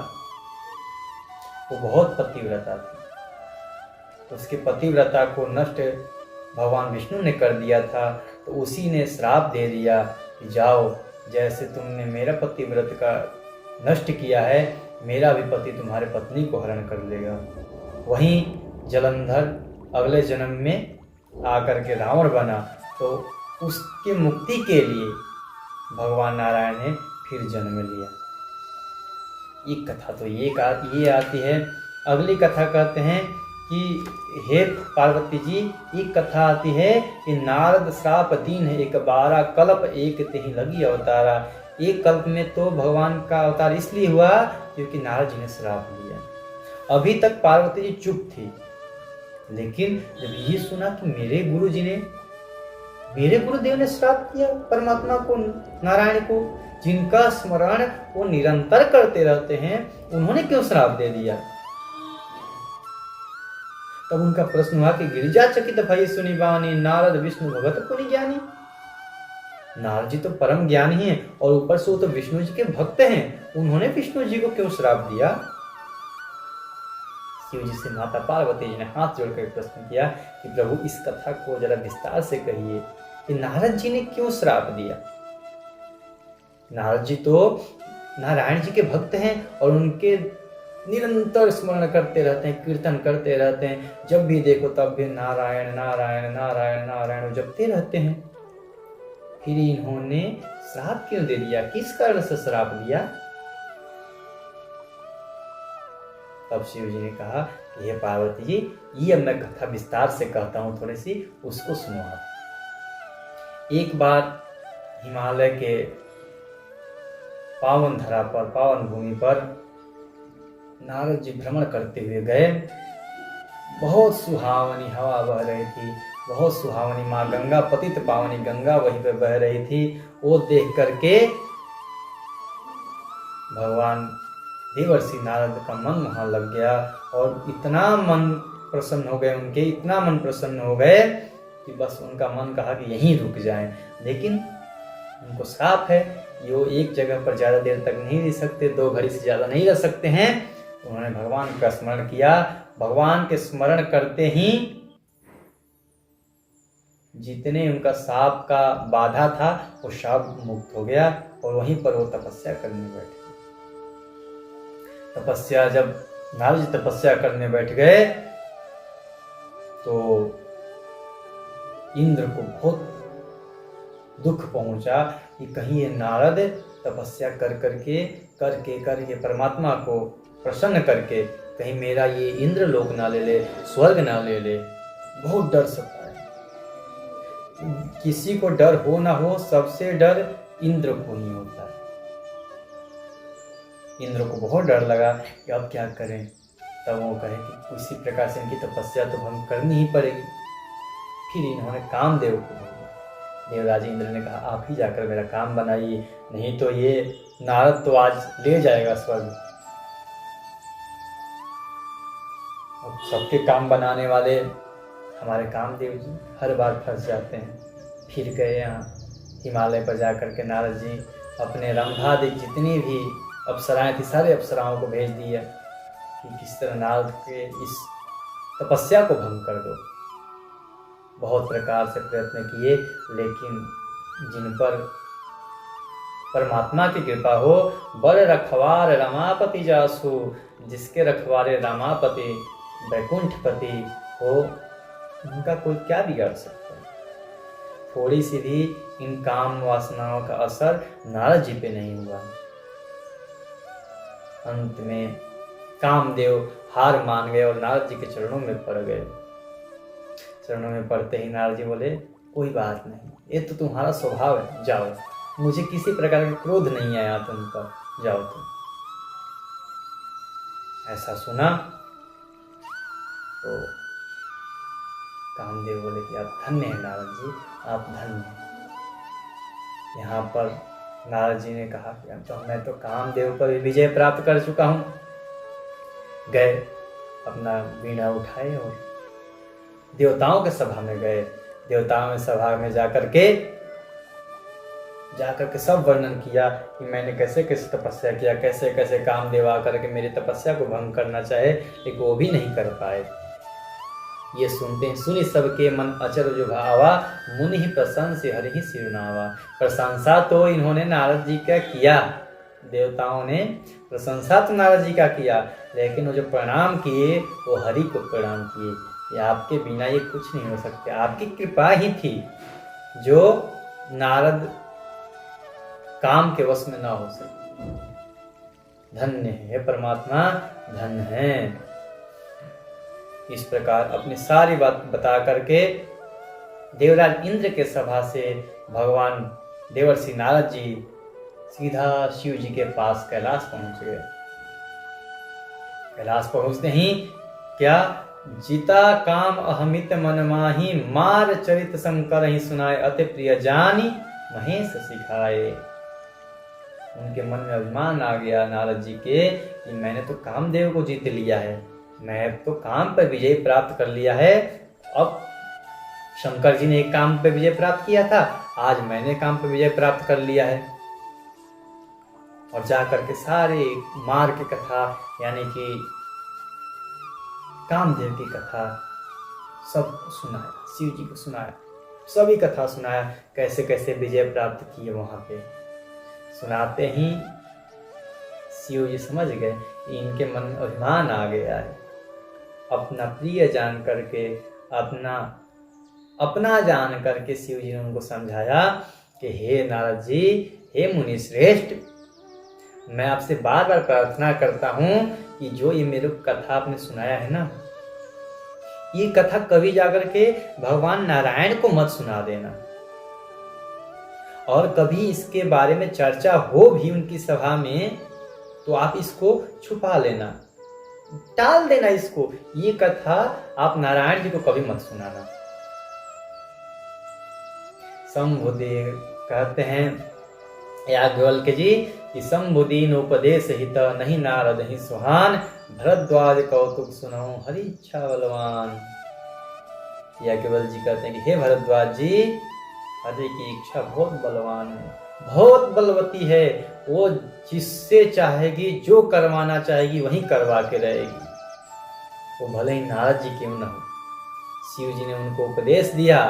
वो बहुत पतिव्रता थी। उसके पतिव्रता को नष्ट भगवान विष्णु ने कर दिया था, तो उसी ने श्राप दे दिया कि जाओ, जैसे तुमने मेरा पतिव्रत का नष्ट किया है, मेरा भी पति तुम्हारे पत्नी को हरण कर लेगा। वहीं जलंधर अगले जन्म में आकर के रावण बना, तो उसके मुक्ति के लिए भगवान नारायण ने फिर जन्म लिया। एक कथा तो ये आती है। अगली कथा कहते हैं कि हे पार्वती जी, एक कथा आती है कि नारद श्राप दीन है एक 12 कल्प एक तेहि लगी अवतारा। एक कल्प में तो भगवान का अवतार इसलिए हुआ क्योंकि नारद जी ने श्राप दिया। अभी तक पार्वती जी चुप थी, लेकिन जब ये सुना कि मेरे गुरुदेव ने श्राप दिया परमात्मा को, नारायण को, जिनका स्मरण वो निरंतर करते रहते हैं, उन्होंने क्यों श्राप दे दिया? तब उनका प्रश्न हुआ कि गिरिजा चकित भई सुनि बानी, नारद विष्णु भगत पुनि ज्ञानी। नारद जी तो परम ज्ञानी हैं और ऊपर से वो तो विष्णु जी के भक्त हैं, उन्होंने विष्णु जी को क्यों श्राप दिया? शिव जी से माता पार्वती जी ने हाथ जोड़कर प्रश्न किया कि प्रभु इस कथा को जरा विस्तार से कहिए कि नारद जी ने क्यों श्राप दिया। नारद जी तो नारायण जी के भक्त हैं और उनके निरंतर स्मरण करते रहते हैं, कीर्तन करते रहते हैं, जब भी देखो तब भी नारायण नारायण नारायण नारायण जपते रहते हैं। फिर इन्होंने श्राप क्यों दे दिया? किस कारण से श्राप दिया? तब शिव जी ने कहा कि हे पार्वती जी, ये अब मैं कथा विस्तार से कहता हूं, थोड़ी सी उसको सुनो आप। एक बार हिमालय के पावन धरा पर, पावन भूमि पर नारद जी भ्रमण करते हुए गए। बहुत सुहावनी हवा बह रही थी, बहुत सुहावनी माँ गंगा, पतित पावनी गंगा वहीं पे बह रही थी। वो देख करके भगवान देवर्षि नारद का मन वहां लग गया और इतना मन प्रसन्न हो गए उनके, इतना मन प्रसन्न हो गए कि बस उनका मन कहा कि यहीं रुक जाएं। लेकिन उनको श्राप है, ये वो एक जगह पर ज्यादा देर तक नहीं रह सकते, 2 घड़ी से ज्यादा नहीं रह सकते हैं। उन्होंने भगवान का स्मरण किया। भगवान के स्मरण करते ही जितने उनका शाप का बाधा था वो शाप मुक्त हो गया और वहीं पर वो तपस्या करने बैठे। तपस्या, जब नारद जी तपस्या करने बैठ गए तो इंद्र को बहुत दुख पहुंचा कि कहीं ये नारद तपस्या करके परमात्मा को प्रसन्न करके कहीं मेरा ये इंद्र लोक ना ले ले, स्वर्ग ना ले ले। बहुत डर सता है। किसी को डर हो ना हो, सबसे डर इंद्र को ही होता है। इंद्र को बहुत डर लगा कि अब क्या करें। तब वो कहे कि किसी प्रकार से इनकी तपस्या तो भंग करनी ही पड़ेगी। फिर इन्होंने कामदेव को बोला। देवराज इंद्र ने कहा आप ही जाकर मेरा काम बनाइए, नहीं तो ये नारद तो आज ले जाएगा स्वर्ग। अब सबके काम बनाने वाले हमारे कामदेव जी हर बार फंस जाते हैं। फिर गए यहाँ हिमालय पर जाकर के नारद जी अपने रंभादि जितनी भी अप्सराएं थी सारे अप्सराओं को भेज दिया कि किस तरह नारद के इस तपस्या को भंग कर दो। बहुत प्रकार से प्रयत्न किए, लेकिन जिन पर परमात्मा की कृपा हो, बर रखवार रमापति जासु, जिसके रखवारे रमापति वैकुंठपति हो, उनका कोई क्या बिगाड़ सकता है। थोड़ी सी भी इन काम वासनाओं का असर नारद जी पे नहीं हुआ। अंत में कामदेव हार मान गए और नारद जी के चरणों में पड़ गए। चरणों में पड़ते ही नारद जी बोले कोई बात नहीं, ये तो तुम्हारा स्वभाव है, जाओ, मुझे किसी प्रकार का क्रोध नहीं आया तुम पर, जाओ तुम। ऐसा सुना तो कामदेव बोले कि आप धन्य हैं नारद जी, आप धन्य हैं। यहाँ पर नारद जी ने कहा कि अब तो मैं तो कामदेव पर विजय प्राप्त कर चुका हूँ। गए, अपना वीणा उठाए और देवताओं के सभा में गए। देवताओं में सभा में जाकर के सब वर्णन किया कि मैंने कैसे कैसे तपस्या किया, कैसे कैसे कामदेव आकर के मेरी तपस्या को भंग करना चाहे, लेकिन वो भी नहीं कर पाए। ये सुनते हैं, सुनी सबके मन अचर जो भावा, मुनि ही प्रशंस हरि ही सिरुनावा। प्रशंसा तो इन्होंने नारद जी का किया, देवताओं ने प्रशंसा तो नारद जी का किया, लेकिन वो जो प्रणाम किए वो हरि को प्रणाम किए। ये आपके बिना ये कुछ नहीं हो सकते, आपकी कृपा ही थी जो नारद काम के वश में ना हो सके। धन्य है परमात्मा, धन्य है। इस प्रकार अपनी सारी बात बता करके देवराज इंद्र के सभा से भगवान देवर्षि नारद जी सीधा शिव जी के पास कैलाश पहुंच गए। कैलाश पहुंचते ही क्या, जिता काम अहमित मन माही, मार चरित शंकर ही सुनाए, अति प्रिय जानी महेश सिखाए। उनके मन में अभिमान आ गया नारद जी के कि मैंने तो कामदेव को जीत लिया है, मैं तो काम पर विजय प्राप्त कर लिया है। अब शंकर जी ने एक काम पर विजय प्राप्त किया था, आज मैंने काम पर विजय प्राप्त कर लिया है। और जाकर के सारे मार की कथा यानी कि कामदेव की कथा सब सुनाया, शिव जी को सुनाया, सभी कथा सुनाया, कैसे कैसे विजय प्राप्त किए। वहां पे सुनाते ही शिव जी समझ गए कि इनके मन में अभिमान आ गया है। अपना प्रिय जान करके, अपना जान करके शिव जी ने उनको समझाया कि हे नारद जी, हे मुनि श्रेष्ठ, मैं आपसे बार बार प्रार्थना करता हूं कि जो ये मेरे कथा आपने सुनाया है ना, ये कथा कभी जाकर के भगवान नारायण को मत सुना देना, और कभी इसके बारे में चर्चा हो भी उनकी सभा में तो आप इसको छुपा लेना, टाल देना इसको। ये कथा आप नारायण जी को कभी मत सुनाना। शंभुदेव कहते हैं याज्ञवल्क्य जी कि शंभुदीन उपदेश हित, नहीं नारद ही सुहान, भरद्वाज कौतुक सुनो हरि इच्छा बलवान। याज्ञवल्क्य जी कहते हैं कि हे भरद्वाज जी, हरि की इच्छा बहुत बलवान है, बहुत बलवती है। वो जिससे चाहेगी, जो करवाना चाहेगी वही करवा के रहेगी, वो भले ही नारद जी क्यों ना हो। शिव जी ने उनको उपदेश दिया,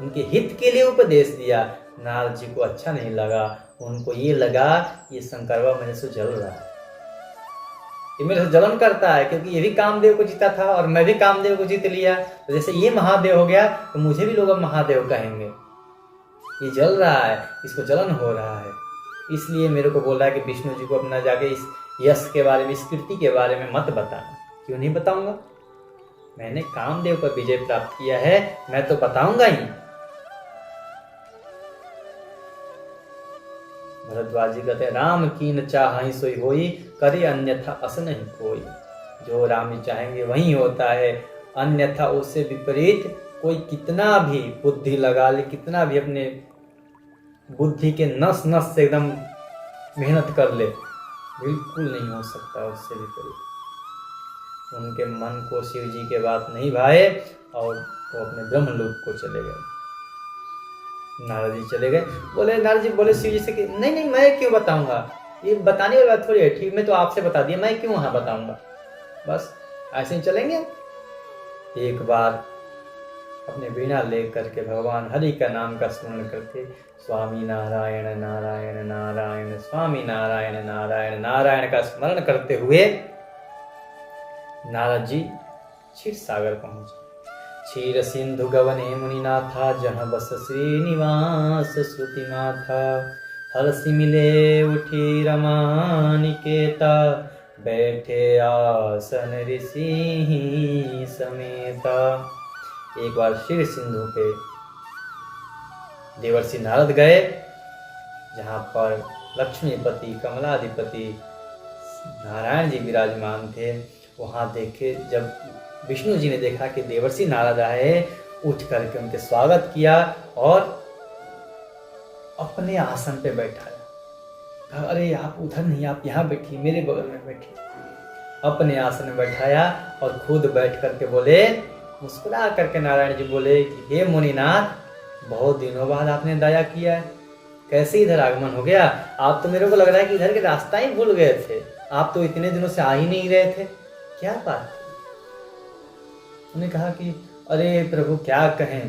उनके हित के लिए उपदेश दिया। नारद जी को अच्छा नहीं लगा, उनको ये लगा ये शंकरवा मेरे से जल रहा है, ये मेरे से जलन करता है, क्योंकि ये भी कामदेव को जीता था और मैं भी कामदेव को जीत लिया, तो जैसे ये महादेव हो गया तो मुझे भी लोग अब महादेव कहेंगे। ये जल रहा है, इसको जलन हो रहा है, इसलिए मेरे को बोल रहा है कि विष्णु जी को अपना जाके इस यश के बारे में, इस कीर्ति के बारे में मत बताना। क्यों नहीं बताऊंगा, मैंने कामदेव पर विजय प्राप्त किया है, मैं तो बताऊंगा ही। भरद्वाज जी कहते हैं, राम कीन चाहि सोई होई, करे अन्यथा अस नहीं कोई। जो राम जी चाहेंगे वही होता है, अन्यथा उससे विपरीत कोई कितना भी बुद्धि लगा ले, कितना भी अपने बुद्धि के नस नस से एकदम मेहनत कर ले, बिल्कुल नहीं हो सकता उससे विपरीत। उनके मन को शिव जी के बात नहीं भाए और वो अपने ब्रह्मलोक को चले गए। नारद जी चले गए, बोले नारद जी बोले शिव जी से कि नहीं नहीं, मैं क्यों बताऊंगा, ये बताने वाली बात थोड़ी है, ठीक मैं तो आपसे बता दिया, मैं क्यों वहां बताऊंगा, बस ऐसे ही चलेंगे। एक बार अपने वीणा ले करके भगवान हरि का नाम का स्मरण करके, स्वामी नारायण नारायण नारायण, स्वामी नारायण नारायण नारायण का स्मरण करते हुए नारद जी क्षीर सागर पहुंचे। क्षीर सिंधु गवने मुनिनाथा, जहाँ बस श्रीनिवास श्रुति माथा, हरसि मिले उठी रमा निकेता, बैठे आसन ऋषि समेता। एक बार क्षीर सिंधु पे देवर्षि नारद गए, जहाँ पर लक्ष्मीपति कमलाधिपति नारायण जी विराजमान थे। वहाँ देखे, जब विष्णु जी ने देखा कि देवर्षि नारद आए, उठ करके उनके स्वागत किया और अपने आसन पे बैठाया। कहा अरे आप उधर नहीं, आप यहाँ बैठिए, मेरे बगल में बैठिए। अपने आसन में बैठाया और खुद बैठ करके बोले, मुस्कुरा करके नारायण जी बोले कि हे मुनिनाथ, बहुत दिनों बाद आपने दया किया है, कैसे इधर आगमन हो गया? आप तो मेरे को लग रहा है कि इधर के रास्ता ही भूल गए थे, आप तो इतने दिनों से आ ही नहीं रहे थे, क्या बात थी? उन्होंने कहा कि अरे प्रभु क्या कहें,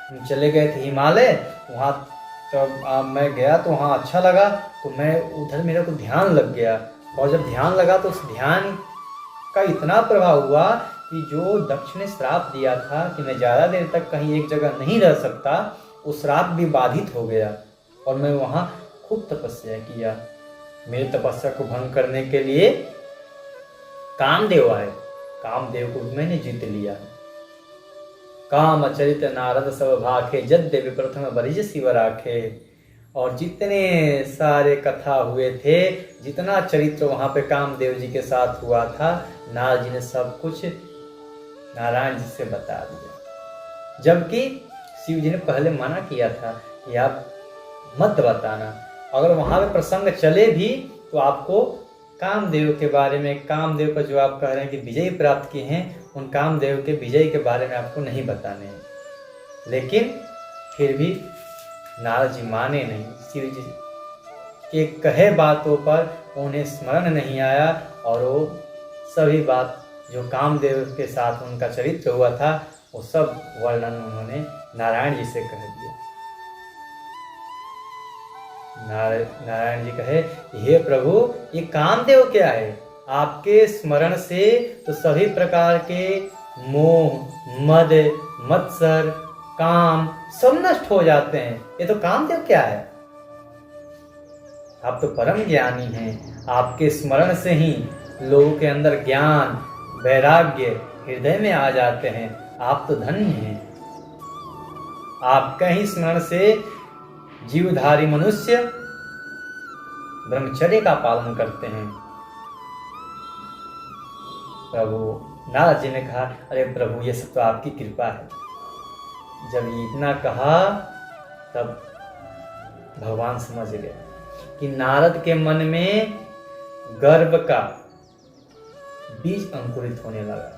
हम चले गए थे हिमालय, वहाँ तो मैं गया तो वहाँ अच्छा लगा, तो मैं उधर मेरा को ध्यान लग गया, और जब ध्यान लगा तो उस ध्यान का इतना प्रभाव हुआ कि जो दक्ष ने श्राप दिया था कि मैं ज़्यादा देर तक कहीं एक जगह नहीं रह सकता, वो श्राप भी बाधित हो गया और मैं वहाँ खूब तपस्या किया। मेरी तपस्या को भंग करने के लिए कामदेव आए, कामदेव को भी मैंने जीत लिया। काम अचरित नारद सब भाखे, जद्यपि प्रथम बरिज शिव राखे। और जितने सारे कथा हुए थे, जितना चरित्र वहाँ पे कामदेव जी के साथ हुआ था, नारद जी ने सब कुछ नारायण जी से बता दिया। जबकि शिव जी ने पहले मना किया था कि आप मत बताना, अगर वहाँ पे प्रसंग चले भी तो आपको कामदेव के बारे में, कामदेव का जो आप कह रहे हैं कि विजय प्राप्त किए हैं, उन कामदेव के विजय के बारे में आपको नहीं बताने हैं। लेकिन फिर भी नारद जी माने नहीं। शिव जी के कहे बातों पर उन्हें स्मरण नहीं आया और वो सभी बात जो कामदेव के साथ उनका चरित्र हुआ था, वो सब वर्णन उन्होंने नारायण जी से कह दिया। नारायण जी कहे, हे प्रभु, ये कामदेव क्या है? आपके स्मरण से तो सभी प्रकार के मोह, मद, मत्सर, काम सब नष्ट हो जाते हैं। ये तो कामदेव क्या है? आप तो परम ज्ञानी हैं। आपके स्मरण से ही लोगों के अंदर ज्ञान, वैराग्य हृदय में आ जाते हैं। आप तो धन्य हैं। आपका ही स्मरण से जीवधारी मनुष्य ब्रह्मचर्य का पालन करते हैं। प्रभु, नारद जी ने कहा, अरे प्रभु, ये सब तो आपकी कृपा है। जब इतना कहा तब भगवान समझ गए कि नारद के मन में गर्व का बीज अंकुरित होने लगा।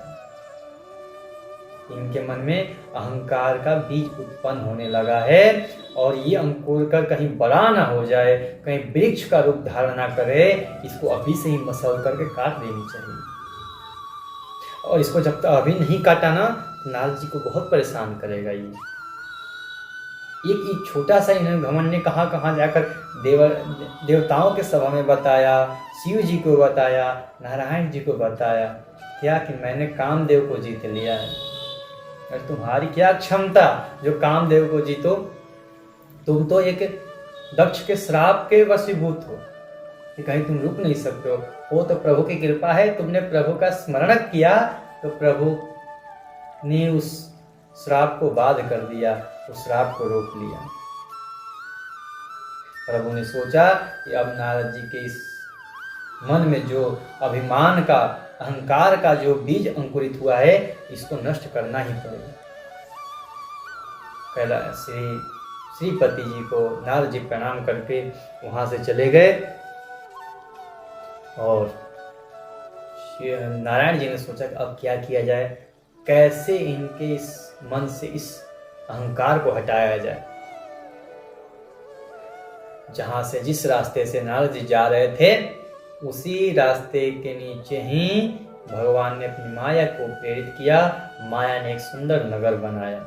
इनके मन में अहंकार का बीज उत्पन्न होने लगा है, और ये अंकुर कर कहीं बड़ा ना हो जाए, कहीं वृक्ष का रूप धारण ना करे, इसको अभी से ही मसल करके काट देनी चाहिए। और इसको जब तक अभी नहीं काटा ना, तो नारद जी को बहुत परेशान करेगा। ये एक छोटा सा इन्होंने घमंड ने कहाँ जाकर देवताओं के सभा में बताया, शिव जी को बताया, नारायण जी को बताया, क्या कि मैंने कामदेव को जीत लिया है। और तुम्हारी क्या क्षमता जो कामदेव को जीतो? तुम तो एक दक्ष के श्राप के वशीभूत हो कि कहीं तुम रुक नहीं सकते हो। वो तो प्रभु की कृपा है, तुमने प्रभु का स्मरण किया तो प्रभु ने उस श्राप को बाध कर दिया, उस श्राप को रोक लिया। प्रभु ने सोचा कि अब नारद जी के इस मन में जो अभिमान का, अहंकार का जो बीज अंकुरित हुआ है, इसको नष्ट करना ही पड़ेगा। पहला श्रीपति जी को नारद जी प्रणाम करके वहां से चले गए, और नारायण जी ने सोचा कि अब क्या किया जाए, कैसे इनके इस मन से इस अहंकार को हटाया जाए। जहां से, जिस रास्ते से नारद जी जा रहे थे, उसी रास्ते के नीचे ही भगवान ने अपनी माया को प्रेरित किया। माया ने एक सुंदर नगर बनाया,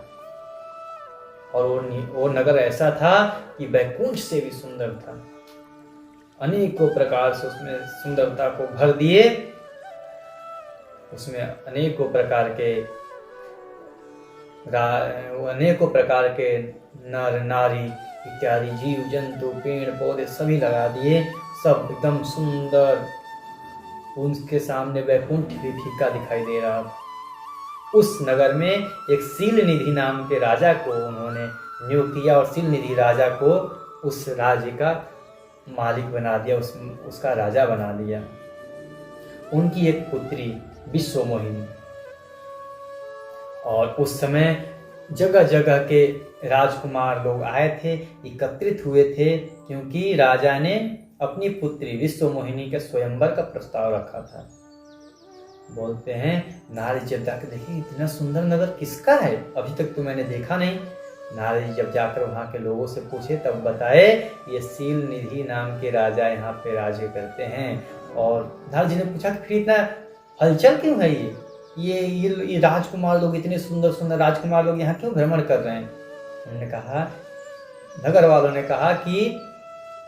और वो नगर ऐसा था कि वैकुंठ से भी सुंदर था। अनेकों प्रकार से उसमें सुंदरता को भर दिए। उसमें अनेकों प्रकार के नर नारी इत्यादि जीव जंतु, पेड़ पौधे सभी लगा दिए, सब एकदम सुंदर। उनके सामने वैकुंठ भी फीका दिखाई दे रहा। उस नगर में एक सील निधि नाम के राजा को उन्होंने नियुक्त किया, और सील निधि राजा को उस राज्य का मालिक बना दिया, उसका राजा बना दिया। उनकी एक पुत्री विश्वमोहिनी, और उस समय जगह जगह के राजकुमार लोग आए थे, एकत्रित हुए थे, क्योंकि राजा ने अपनी पुत्री विश्वमोहिनी के स्वयंवर का प्रस्ताव रखा था। बोलते हैं, नारद जब जाकर देखे, इतना सुंदर नगर किसका है? अभी तक तो मैंने देखा नहीं। नारद जी जब जाकर वहाँ के लोगों से पूछे, तब बताए ये सील निधि नाम के राजा यहाँ पे राज्य करते हैं। और नारद जी ने पूछा कि फिर इतना हलचल क्यों है? ये राजकुमार लोग, इतने सुंदर सुंदर राजकुमार लोग यहाँ क्यों भ्रमण कर रहे हैं? उन्होंने कहा नगर वालों ने कहा कि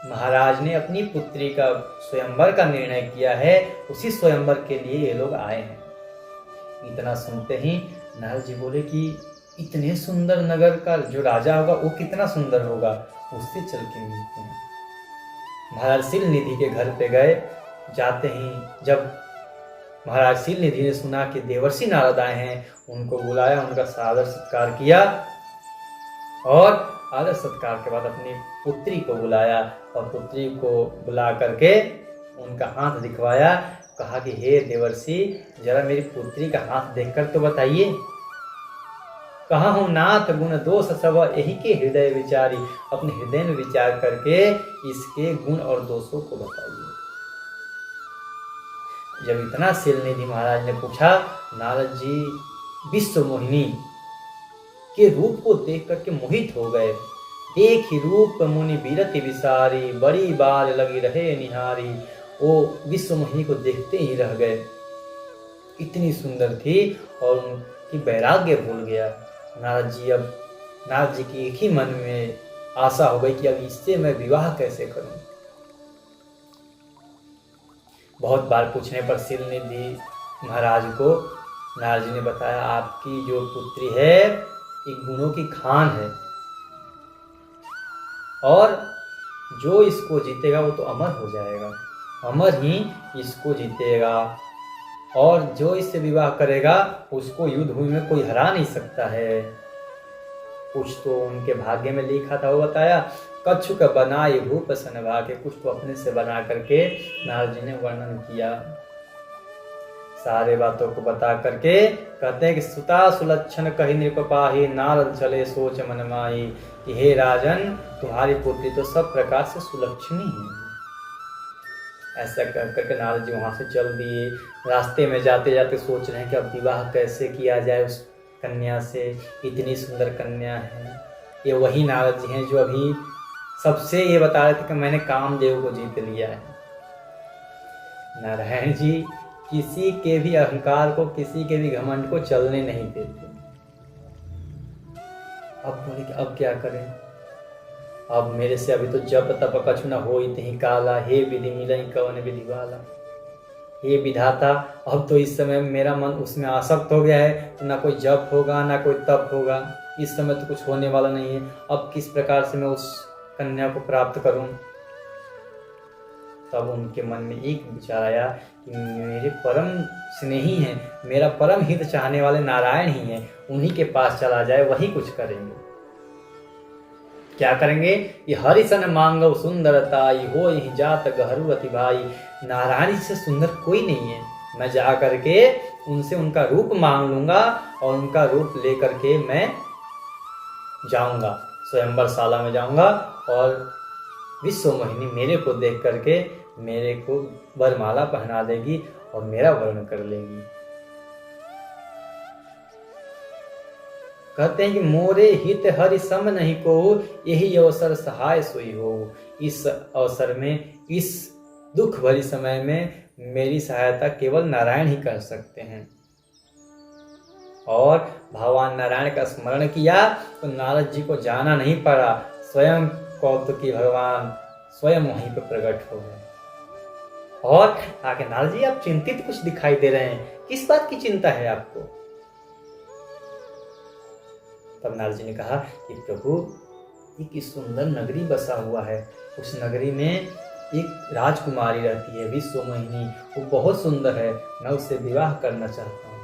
महाराज ने अपनी पुत्री का स्वयंवर का निर्णय किया है, उसी स्वयंवर के लिए ये लोग आए हैं। इतना सुनते ही नारद जी बोले कि इतने सुंदर नगर का जो राजा होगा वो कितना सुंदर होगा, उससे चल के मिलते हैं। महाराज शील निधि के घर पे गए। जाते ही जब महाराज शील निधि ने सुना कि देवर्षि नारद आए हैं, उनको बुलाया, उनका सादर सत्कार किया और आदर सत्कार के बाद अपनी पुत्री को बुलाया और पुत्री को बुला करके उनका हाथ दिखवाया। कहा कि हे देवर्षि, जरा मेरी पुत्री का हाथ देखकर तो बताइए। कहा हूं नाथ गुण दोष सब यही के हृदय विचारी, अपने हृदय में विचार करके इसके गुण और दोषों को बताइए। जब इतना शीलनिधि महाराज ने पूछा, नारद जी विश्व मोहिनी के रूप को देख करके मोहित हो गए। देख ही रूप मुनि बीरति विसारी, बड़ी बार लगी रहे निहारी। वो विश्व मोहिनी को देखते ही रह गए, इतनी सुंदर थी और उनकी वैराग्य भूल गया। नारद जी की एक ही मन में आशा हो गई कि अब इससे मैं विवाह कैसे करूं। बहुत बार पूछने पर शीलनिधि महाराज को नारद जी ने बताया, आपकी जो पुत्री है एक गुणों की खान है और जो इसको जीतेगा वो तो अमर हो जाएगा, अमर ही इसको जीतेगा और जो इससे विवाह करेगा उसको युद्ध भूमि में कोई हरा नहीं सकता है। कुछ तो उनके भाग्य में लिखा था वो बताया। कच्छुक बनाए भूप सन भाग्य, कुछ तो अपने से बना करके नारद जी ने वर्णन किया। सारे बातों को बता करके कहते हैं कि सुता सुलक्षण कही नृपाही, नारद चले सोच मन माही। कि हे राजन, तुम्हारी पुत्री तो सब प्रकार से सुलक्षणी है। ऐसा कर करके नारद जी वहां से चल दिए। रास्ते में जाते जाते सोच रहे हैं कि अब विवाह कैसे किया जाए उस कन्या से, इतनी सुंदर कन्या है। ये वही नारद जी हैं जो अभी सबसे ये बता रहे थे कि मैंने कामदेव को जीत लिया है। नारायण जी किसी के भी अहंकार को, किसी के भी घमंड को चलने नहीं देते। अब बोले कि अब क्या करें, अब मेरे से अभी तो जप तप कछु न होई तहि काला, हे विधि मिलई कवन विधि वाला। हे विधाता, अब तो इस समय मेरा मन उसमें आसक्त हो गया है, तो ना कोई जप होगा ना कोई तप होगा, इस समय तो कुछ होने वाला नहीं है। अब किस प्रकार से मैं उस कन्या को प्राप्त करूं। तब उनके मन में एक विचार आया कि मेरे परम स्नेही हैं, मेरा परम हित चाहने वाले नारायण ही हैं, उन्हीं के पास चला जाए, वही कुछ करेंगे। क्या करेंगे? ये हरिसन मांगव सुंदरताई, हो यही जात गहरू अति भाई। नारायण से सुंदर कोई नहीं है, मैं जा करके उनसे उनका रूप मांग लूंगा और उनका रूप लेकर के मैं जाऊंगा, स्वयंवर शाला में जाऊंगा और विश्व मोहिनी मेरे को देख करके मेरे को वरमाला पहना देगी और मेरा वर्ण कर लेगी। कहते हैं कि मोरे हित हरि सम नहीं को, यही अवसर सहाय सोई हो। इस अवसर में, इस दुख भरी समय में मेरी सहायता केवल नारायण ही कर सकते हैं। और भगवान नारायण का स्मरण किया तो नारद जी को जाना नहीं पड़ा, स्वयं कौतुकी भगवान स्वयं वहीं पर प्रकट हो गए। और आके नारद जी आप चिंतित कुछ दिखाई दे रहे हैं, किस बात की चिंता है आपको? तब नारद जी ने कहा कि प्रभु, एक सुंदर नगरी बसा हुआ है, उस नगरी में एक राजकुमारी रहती है विश्व मोहिनी, वो बहुत सुंदर है, मैं उससे विवाह करना चाहता हूँ।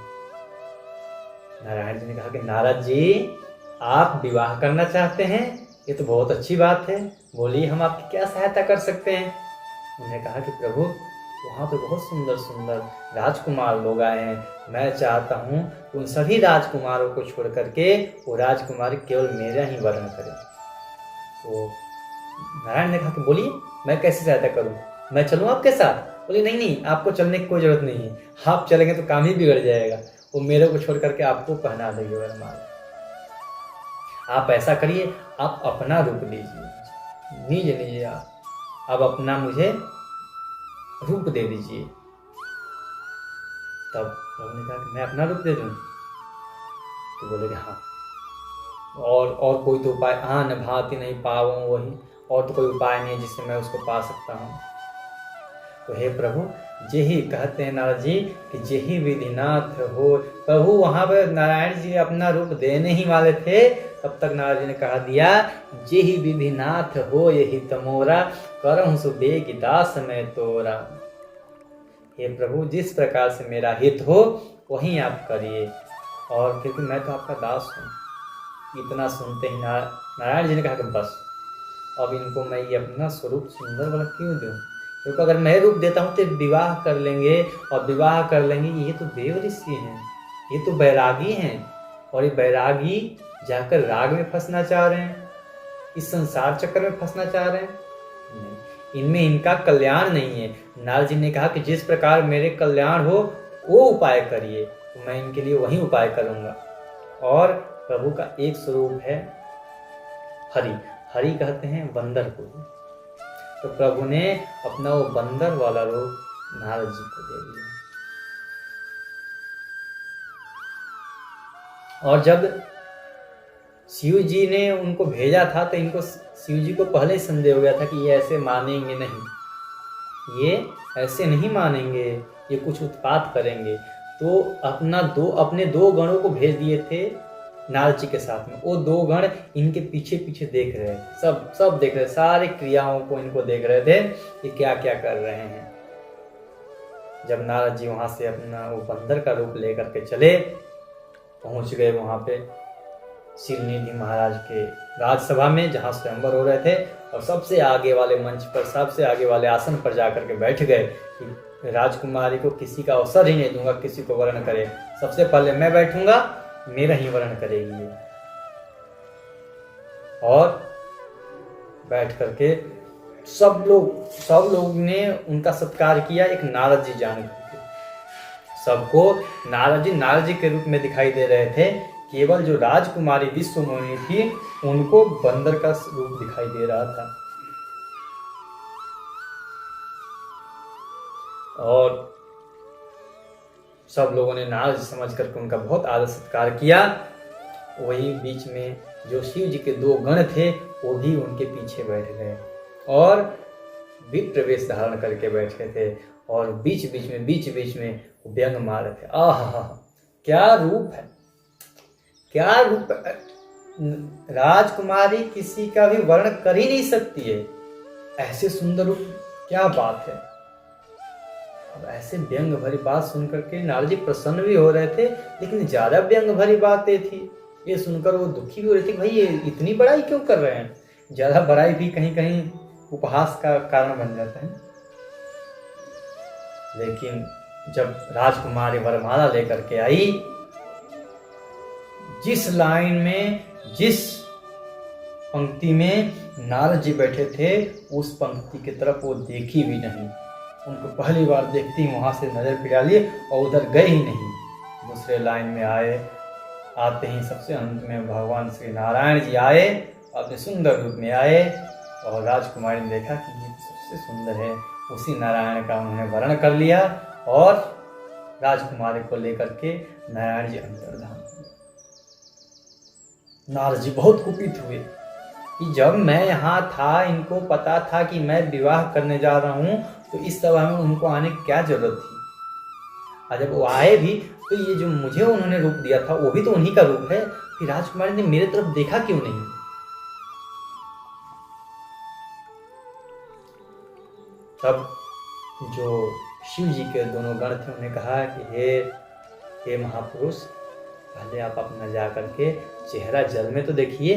नारायण जी ने कहा कि नारद जी आप विवाह करना चाहते हैं, ये तो बहुत अच्छी बात है, बोलिए हम आपकी क्या सहायता कर सकते हैं। उन्होंने कहा कि प्रभु, वहाँ पे बहुत सुंदर सुंदर राजकुमार लोग आए हैं, मैं चाहता हूँ उन सभी राजकुमारों को छोड़ करके वो राजकुमारी केवल मेरा ही वर्ण करें। तो नारायण ने कहा कि बोलिए मैं कैसे सहायता करूँ, मैं चलूँ आपके साथ? बोले नहीं नहीं, आपको चलने की कोई जरूरत नहीं है, आप चलेंगे तो काम ही बिगड़ जाएगा, वो मेरे को छोड़ करके आपको पहना देगी वरमाला। आप ऐसा करिए, आप अपना रूप लीजिए, निज निज आप अपना मुझे रूप दे दीजिए। तब प्रभु ने कहा कि मैं अपना रूप दे दूं? तो बोले कि हाँ। और कोई तो उपाय, हाँ न भांति नहीं पावों वही, और तो कोई उपाय नहीं है जिससे मैं उसको पा सकता हूँ। तो हे प्रभु, जेहि कहते हैं नारद जी कि जेहि विधिनाथ हो। प्रभु वहां पर नारायण जी अपना रूप देने ही वाले थे, तब तक नारद जी ने कहा दिया, जेहि विधिनाथ हो यही तमोरा, करहु सुबेग दास में तोरा। हे प्रभु, जिस प्रकार से मेरा हित हो वही आप करिए, और क्योंकि मैं तो आपका दास हूँ। इतना सुनते ही नारायण जी ने कहा कि बस अब इनको मैं ये अपना स्वरूप सुंदर वाला क्यों दूँ, क्योंकि अगर मैं रूप देता हूँ तो विवाह कर लेंगे, और विवाह कर लेंगे, ये तो देव ऋषि हैं, ये तो बैरागी हैं, और ये बैरागी जाकर राग में फंसना चाह रहे हैं, इस संसार चक्कर में फंसना चाह रहे हैं। नहीं, इनमें इनका कल्याण नहीं है। नारद जी ने कहा कि जिस प्रकार मेरे कल्याण हो वो उपाय करिए, तो मैं इनके लिए वही उपाय करूंगा। और प्रभु का एक स्वरूप है हरि, हरि कहते हैं बंदर को। तो प्रभु ने अपना वो बंदर वाला रूप नारद जी को दे दिया। और जब शिव जी ने उनको भेजा था तो इनको, शिव जी को पहले ही संदेह हो गया था कि ये ऐसे मानेंगे नहीं, ये ऐसे नहीं मानेंगे, ये कुछ उत्पात करेंगे। तो अपने दो गणों को भेज दिए थे नारद जी के साथ में। वो दो गण इनके पीछे पीछे देख रहे थे, सब देख रहे, सारे क्रियाओं को इनको देख रहे थे कि क्या क्या कर रहे हैं। जब नारद जी वहां से अपना वो बंदर का रूप लेकर के चले, पहुंच गए वहां पे शिवनिधि महाराज के राजसभा में, जहां स्वयंवर हो रहे थे, और सबसे आगे वाले मंच पर, सबसे आगे वाले आसन पर जाकर के बैठ गए कि राजकुमारी को किसी का अवसर ही नहीं दूंगा किसी को वर्ण करे, सबसे पहले मैं बैठूंगा, मेरा ही वर्ण करेगी। और बैठ करके सब लोग ने उनका सत्कार किया, एक नारद जी जान करके। सबको नारद जी के रूप में दिखाई दे रहे थे। केवल जो राजकुमारी विश्वमोहिनी थी उनको बंदर का रूप दिखाई दे रहा था। और सब लोगों ने नारद जी समझ करके उनका बहुत आदर सत्कार किया। वही बीच में जो शिव जी के दो गण थे वो भी उनके पीछे बैठ गए और विप्र वेश धारण करके बैठे थे, और बीच बीच में व्यंग मार रहे थे। आहा, क्या रूप है, क्या रूप। राजकुमारी किसी का भी वर्ण कर ही नहीं सकती है, ऐसे सुंदर रूप, क्या बात है। अब ऐसे व्यंग भरी बात सुनकर के नारद जी प्रसन्न भी हो रहे थे, लेकिन ज्यादा व्यंग भरी बातें थी, ये सुनकर वो दुखी भी हो रही थी। भाई ये इतनी बड़ाई क्यों कर रहे हैं, ज्यादा बड़ाई भी कहीं कहीं उपहास का कारण बन जाता है। लेकिन जब राजकुमारी वरमाला लेकर के आई, जिस लाइन में, जिस पंक्ति में नारद जी बैठे थे, उस पंक्ति की तरफ वो देखी भी नहीं। उनको पहली बार देखती ही वहां से नजर फिरा लिए और उधर गए ही नहीं। दूसरे लाइन में आए, आते ही सबसे अंत में भगवान श्री नारायण जी आए, अपने सुंदर रूप में आए, और राजकुमारी ने देखा कि ये सबसे सुंदर है। उसी नारायण का उन्होंने वर्ण कर लिया और राजकुमारी को लेकर के नारायण जी अंतर्धान हुए। नारद जी बहुत कुपित हुए कि जब मैं यहाँ था, इनको पता था कि मैं विवाह करने जा रहा हूँ, तो इस सभा में उनको आने की क्या जरूरत थी। और जब वो आए भी तो ये जो मुझे उन्होंने रूप दिया था वो भी तो उन्हीं का रूप है, फिर राजकुमारी ने मेरे तरफ देखा क्यों नहीं। तब जो शिव जी के दोनों गण थे उन्होंने कहा कि हे महापुरुष, पहले आप अपना जा करके चेहरा जल में तो देखिए,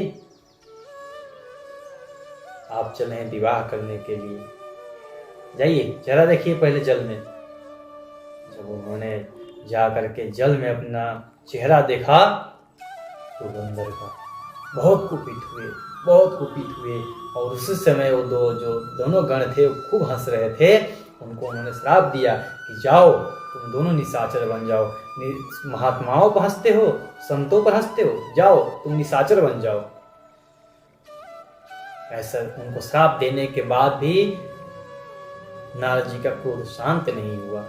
आप चले हैं विवाह करने के लिए, जाइए चेहरा देखिए पहले जल में। जब उन्होंने जा करके जल में अपना चेहरा देखा तो बंदर का बहुत कुपित हुए और उसी समय वो दोनों गण थे वो खूब हंस रहे थे। उनको उन्होंने श्राप दिया कि जाओ तुम दोनों निशाचर बन जाओ, महात्माओं पर हंसते हो, संतों पर हंसते हो, जाओ तुम निशाचर बन जाओ। ऐसा उनको श्राप देने के बाद भी नारद जी का क्रोध शांत नहीं हुआ।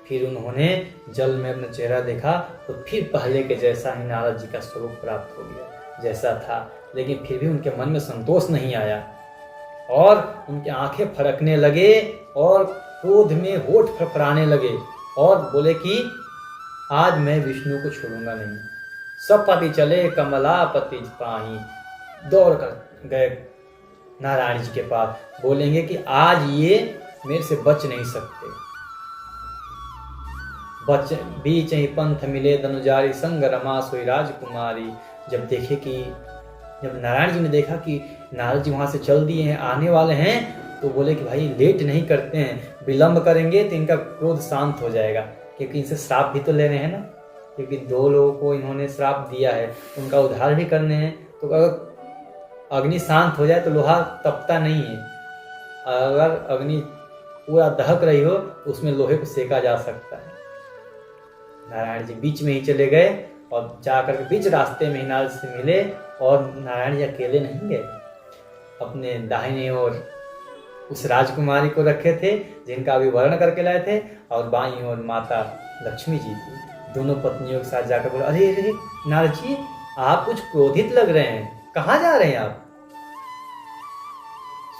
फिर उन्होंने जल में अपना चेहरा देखा तो फिर पहले के जैसा ही नारद जी का स्वरूप प्राप्त हो गया। जैसा था, लेकिन फिर भी उनके मन में संतोष नहीं आया और उनकी आंखें फड़कने लगे और क्रोध में होठ फड़फड़ाने लगे और बोले कि आज मैं विष्णु को छोड़ूंगा नहीं। सब पति चले कमलापति पाही, दौड़ कर गए नारायण जी के पास, बोलेंगे कि आज ये मेरे से बच नहीं सकते। बच बीच ही पंथ मिले धनुजारी, संग रमा सोई राजकुमारी। जब नारायण जी ने देखा कि नारद जी वहां से चल दिए हैं, आने वाले हैं, तो बोले कि भाई लेट नहीं करते हैं, विलंब करेंगे तो इनका क्रोध शांत हो जाएगा, क्योंकि इनसे श्राप भी तो लेने हैं ना, क्योंकि 2 लोगों को इन्होंने श्राप दिया है, उनका उद्धार भी करने हैं। तो अगर अग्नि शांत हो जाए तो लोहा तपता नहीं है, अगर अग्नि पूरा दहक रही हो तो उसमें लोहे को सेका जा सकता है। नारायण जी बीच में ही चले गए और जाकर के बीच रास्ते में ही नारद से मिले, और नारायण जी अकेले नहीं गए, अपने दाहिने ओर उस राजकुमारी को रखे थे जिनका अभी वर्ण करके लाए थे, और बाईं ओर माता लक्ष्मी जी थी। दोनों पत्नियों के साथ जाकर बोले, अरे अरे नारद जी, आप कुछ क्रोधित लग रहे हैं, कहाँ जा रहे हैं आप?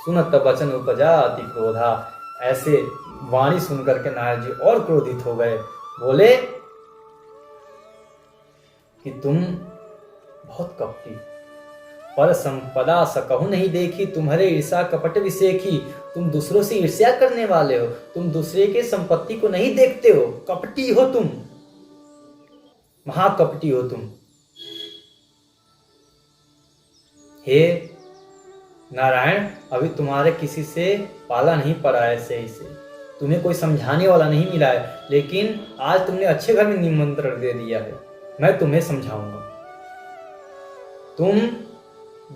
सुनत वचन उपजा अति क्रोधा। ऐसे वाणी सुनकर के नारद जी और क्रोधित हो गए, बोले कि तुम बहुत कपटी, पर संपदा सकहु नहीं देखी, तुम्हारे ईर्षा कपट विसेखी। तुम दूसरों से ईर्ष्या करने वाले हो, तुम दूसरे के संपत्ति को नहीं देखते हो, कपटी हो तुम, महाकपटी हो तुम। हे नारायण, अभी तुम्हारे किसी से पाला नहीं पड़ा है, सही से तुम्हें कोई समझाने वाला नहीं मिला है, लेकिन आज तुमने अच्छे घर में निमंत्रण दे दिया है, मैं तुम्हें समझाऊंगा। तुम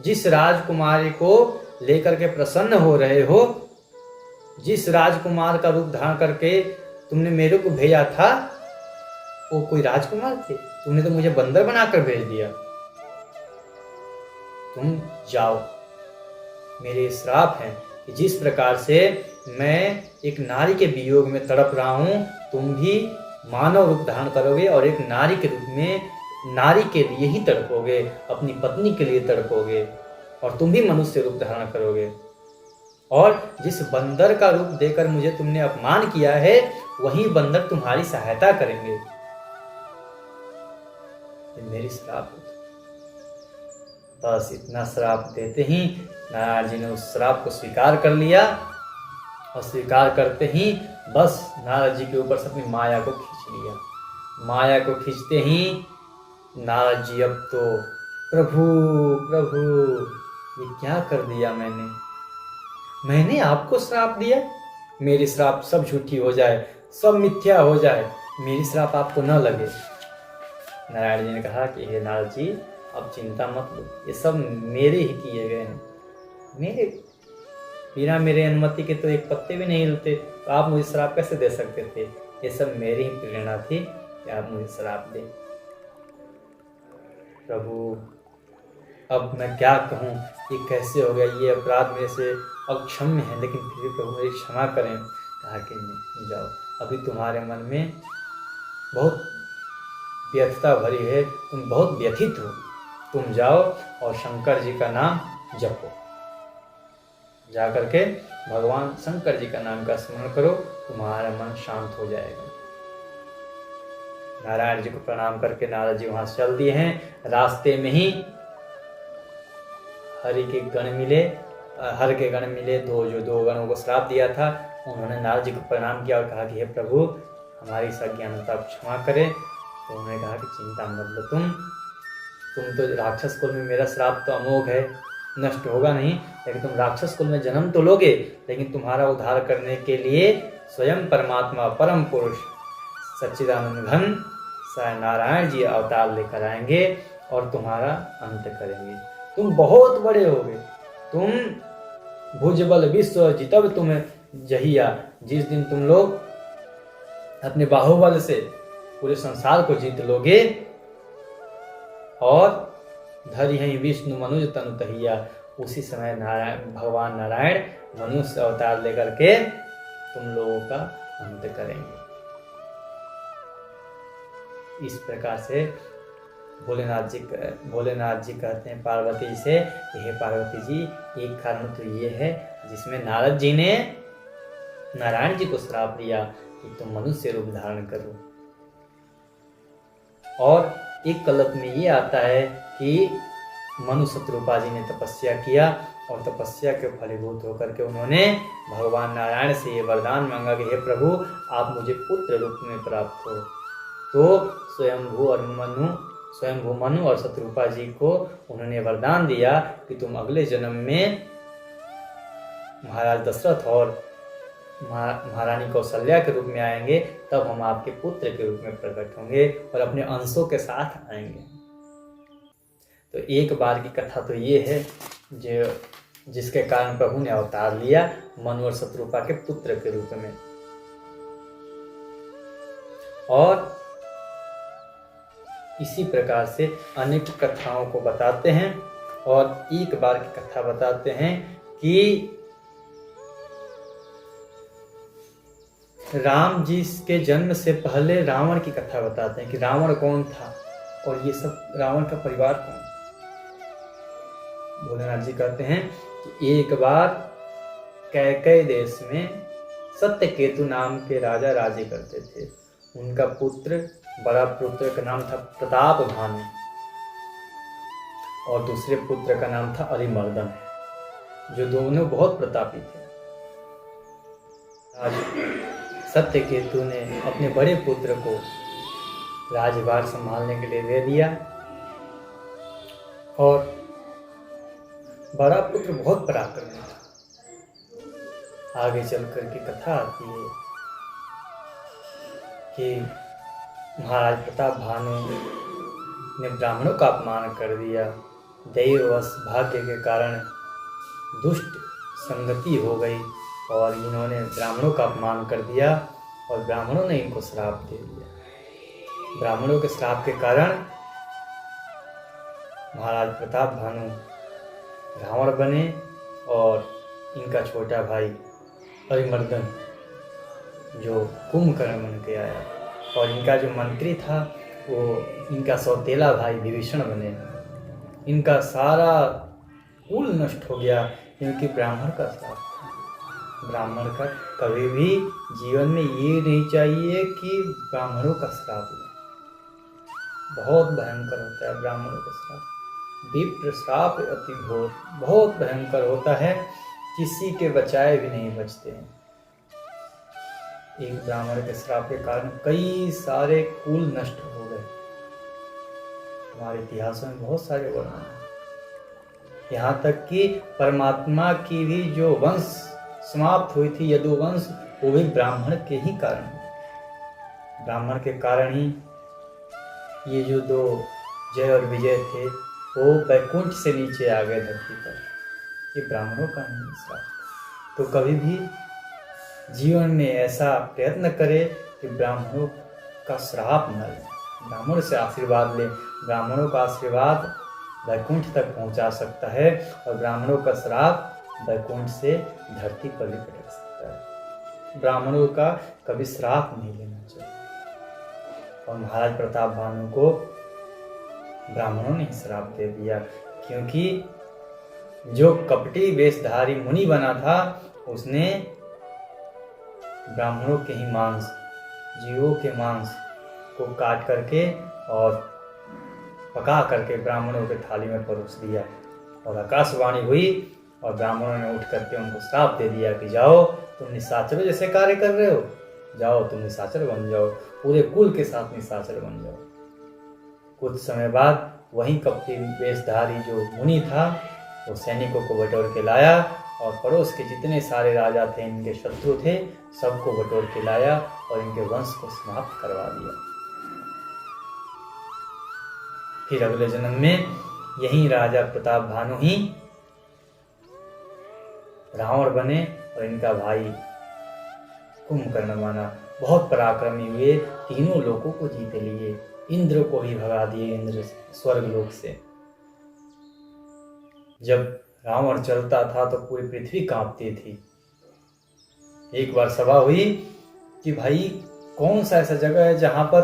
जिस राजकुमारी को लेकर के प्रसन्न हो रहे हो, जिस राजकुमार का रूप धारण करके तुमने मेरे को भेजा था, वो कोई राजकुमार थे? तुमने तो मुझे बंदर बनाकर भेज दिया। तुम जाओ, मेरे श्राप हैं कि जिस प्रकार से मैं एक नारी के वियोग में तड़प रहा हूं, तुम भी मानव रूप धारण करोगे और एक नारी के रूप में नारी के लिए ही तड़पोगे, अपनी पत्नी के लिए तड़पोगे, और तुम भी मनुष्य रूप धारण करोगे। और जिस बंदर का रूप देकर मुझे तुमने अपमान किया है, वही बंदर तुम्हारी सहायता करेंगे। मेरी श्राप, बस इतना श्राप देते ही नारायण जी ने उस श्राप को स्वीकार कर लिया, और स्वीकार करते ही बस नारद जी के ऊपर से अपनी माया को खींच लिया। माया को खींचते ही नारद जी अब तो प्रभु प्रभु, ये क्या कर दिया मैंने आपको श्राप दिया, मेरी श्राप सब झूठी हो जाए, सब मिथ्या हो जाए, मेरी श्राप आपको न लगे। नारायण जी ने कहा कि हे नारद जी, अब चिंता मत लो, ये सब मेरे ही किए गए हैं, मेरे बिना मेरे अनुमति के तो एक पत्ते भी नहीं हिलते, तो आप मुझे श्राप कैसे दे सकते थे? ये सब मेरी ही प्रेरणा थी कि आप मुझे श्राप दें। प्रभु, अब मैं क्या कहूँ, ये कैसे हो गया, ये अपराध मेरे से अक्षम्य है, लेकिन फिर भी प्रभु मेरी क्षमा करें। कहा कि नहीं, जाओ, अभी तुम्हारे मन में बहुत व्यथता भरी है, तुम बहुत व्यथित हो, तुम जाओ और शंकर जी का नाम जपो, जा करके भगवान शंकर जी का नाम का स्मरण करो, तुम्हारा मन शांत हो जाएगा। नारायण जी को प्रणाम करके नारद जी वहां से चल दिए हैं। रास्ते में ही हरि के गण मिले, हर के गण मिले, दो गणों को श्राप दिया था, उन्होंने नारद जी को प्रणाम किया और कहा कि हे प्रभु, हमारी इस अज्ञानता को क्षमा करें। तो उन्होंने कहा कि चिंता मत लो, तुम तो राक्षस कुल में, मेरा श्राप तो अमोघ है, नष्ट होगा नहीं, लेकिन तुम राक्षस कुल में जन्म तो लोगे, लेकिन तुम्हारा उद्धार करने के लिए स्वयं परमात्मा परम पुरुष सच्चिदानंद घन नारायण जी अवतार लेकर आएंगे और तुम्हारा अंत करेंगे। तुम बहुत बड़े होगे, तुम भुजबल विश्व जितब तुम्हें जहिया, जिस दिन तुम लोग अपने बाहुबल से पूरे संसार को जीत लोगे और धरि विष्णु मनुज तनु तहिया, उसी समय भगवान नारायण मनुष्य अवतार लेकर के तुम लोगों का अंत करेंगे। इस प्रकार से भोलेनाथ जी कहते हैं पार्वती जी से, हे पार्वती जी, एक कारण तो ये है जिसमें नारद जी ने नारायण जी को श्राप दिया कि तुम मनुष्य रूप धारण करो। और एक कल्प में ये आता है कि मनु शत्रुपा जी ने तपस्या किया और तपस्या के फलीभूत होकर के उन्होंने भगवान नारायण से ये वरदान मांगा कि हे प्रभु, आप मुझे पुत्र रूप में प्राप्त हो। तो स्वयंभू मनु और शत्रुपा जी को उन्होंने वरदान दिया कि तुम अगले जन्म में महाराज दशरथ और महारानी कौशल्या के रूप में आएंगे, तब हम आपके पुत्र के रूप में प्रकट होंगे और अपने अंशों के साथ आएंगे। तो एक बार की कथा तो ये है जो जिसके कारण प्रभु ने अवतार लिया मनु और शत्रुपा के पुत्र के रूप में। और इसी प्रकार से अनेक कथाओं को बताते हैं। और एक बार की कथा बताते हैं कि राम जी के जन्म से पहले रावण की कथा बताते हैं कि रावण कौन था और ये सब रावण का परिवार कौन। भोलेनाथ जी कहते हैं कि एक बार कैकेय देश में सत्यकेतु नाम के राजा राज्य करते थे। उनका बड़ा पुत्र का नाम था प्रताप भानु और दूसरे पुत्र का नाम था अरिमर्दन, जो दोनों बहुत प्रतापी थे। सत्यकेतु ने अपने बड़े पुत्र को राजभार संभालने के लिए दे दिया और बड़ा पुत्र बहुत पराक्रमी था। आगे चलकर की कथा आती है कि महाराज प्रताप भानु ने ब्राह्मणों का अपमान कर दिया। दैववश भाग्य के कारण दुष्ट संगति हो गई और इन्होंने ब्राह्मणों का अपमान कर दिया और ब्राह्मणों ने इनको श्राप दे दिया। ब्राह्मणों के श्राप के कारण महाराज प्रताप भानु रावण बने और इनका छोटा भाई अरिमर्दन जो कुंभकर्ण बन के आया और इनका जो मंत्री था वो इनका सौतेला भाई विभीषण बने। इनका सारा कुल नष्ट हो गया क्योंकि ब्राह्मण का श्राप था। ब्राह्मण का कभी भी जीवन में ये नहीं चाहिए कि ब्राह्मणों का श्राप ले। बहुत भयंकर होता है ब्राह्मणों का श्राप। विप्र श्राप अति घोर, बहुत भयंकर होता है, किसी के बचाए भी नहीं बचते हैं। एक ब्राह्मण के श्राप के कारण कई सारे कुल नष्ट हो गए। हमारे इतिहास में बहुत सारे वर्णन हैं। यहाँ तक कि परमात्मा की भी जो वंश समाप्त हुई थी, यदुवंश, वो भी ब्राह्मण के ही कारण हुई। ब्राह्मण के कारण ही ये जो दो जय और विजय थे वो वैकुंठ से नीचे आ गए धरती पर। ये ब्राह्मणों का नहीं श्राप। तो कभी भी जीवन में ऐसा प्रयत्न करे कि ब्राह्मणों का श्राप न ले, ब्राह्मणों से आशीर्वाद ले। ब्राह्मणों का आशीर्वाद वैकुंठ तक पहुंचा सकता है और ब्राह्मणों का श्राप वैकुंठ से धरती पर भी पटक सकता है। ब्राह्मणों का कभी श्राप नहीं लेना चाहिए। और महाराज प्रताप भानु को ब्राह्मणों ने श्राप दे दिया क्योंकि जो कपटी वेशधारी मुनि बना था उसने ब्राह्मणों के ही मांस, जीवों के मांस को काट करके और पका करके ब्राह्मणों के थाली में परोस दिया। और आकाशवाणी हुई और ब्राह्मणों ने उठ करके उनको श्राप दे दिया कि जाओ, तुम निशाचरों जैसे कार्य कर रहे हो, जाओ तुम निशाचर बन जाओ, पूरे कुल के साथ निशाचर बन जाओ। कुछ समय बाद वही कपटी वेशधारी जो मुनि था वो सैनिकों को बटोर के लाया और पड़ोस के जितने सारे राजा थे, इनके शत्रु थे, सबको बटोर के लाया और इनके वंश को समाप्त करवा दिया। फिर अगले जन्म में यही राजा प्रताप भानु ही रावण बने और इनका भाई कुंभकर्ण बना। बहुत पराक्रमी हुए, तीनों लोकों को जीत लिए, इंद्र को भी भगा दिए, इंद्र स्वर्ग लोक से। जब रावण चलता था तो पूरी पृथ्वी कांपती थी। एक बार सभा हुई कि भाई कौन सा ऐसा जगह है जहां पर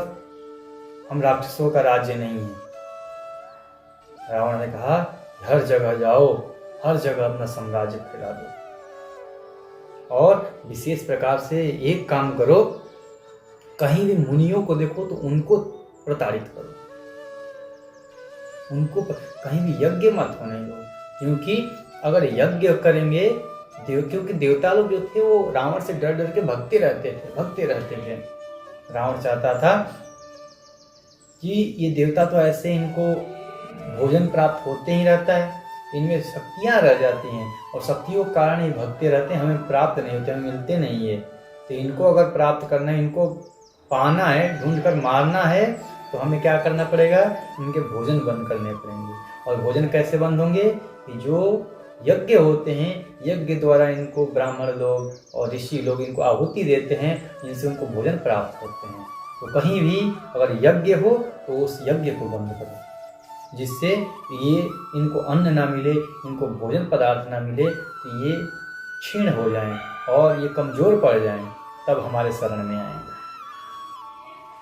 हम राक्षसों का राज्य नहीं है। रावण ने कहा हर जगह जाओ, हर जगह अपना साम्राज्य फैला दो और विशेष प्रकार से एक काम करो, कहीं भी मुनियों को देखो तो उनको प्रताड़ित करो, उनको कहीं भी यज्ञ मत होने दो, क्योंकि अगर यज्ञ करेंगे क्योंकि देवता लोग जो थे वो रावण से डर डर के भगते रहते थे। रावण चाहता था कि ये देवता तो ऐसे इनको भोजन प्राप्त होते ही रहता है, इनमें शक्तियां रह जाती हैं और शक्तियों के कारण ये भगते रहते हैं, हमें प्राप्त नहीं होते, हमें मिलते नहीं है। तो इनको अगर प्राप्त करना है, इनको पाना है, ढूंढ कर मारना है, तो हमें क्या करना पड़ेगा, इनके भोजन बंद करने पड़ेंगे। और भोजन कैसे बंद होंगे कि जो यज्ञ होते हैं, यज्ञ द्वारा इनको ब्राह्मण लोग और ऋषि लोग इनको आहुति देते हैं, जिनसे उनको भोजन प्राप्त होते हैं। तो कहीं भी अगर यज्ञ हो तो उस यज्ञ को बंद करो, जिससे ये इनको अन्न ना मिले, इनको भोजन पदार्थ ना मिले, तो ये क्षीण हो जाएं और ये कमजोर पड़ जाएं, तब हमारे शरण में आएंगे।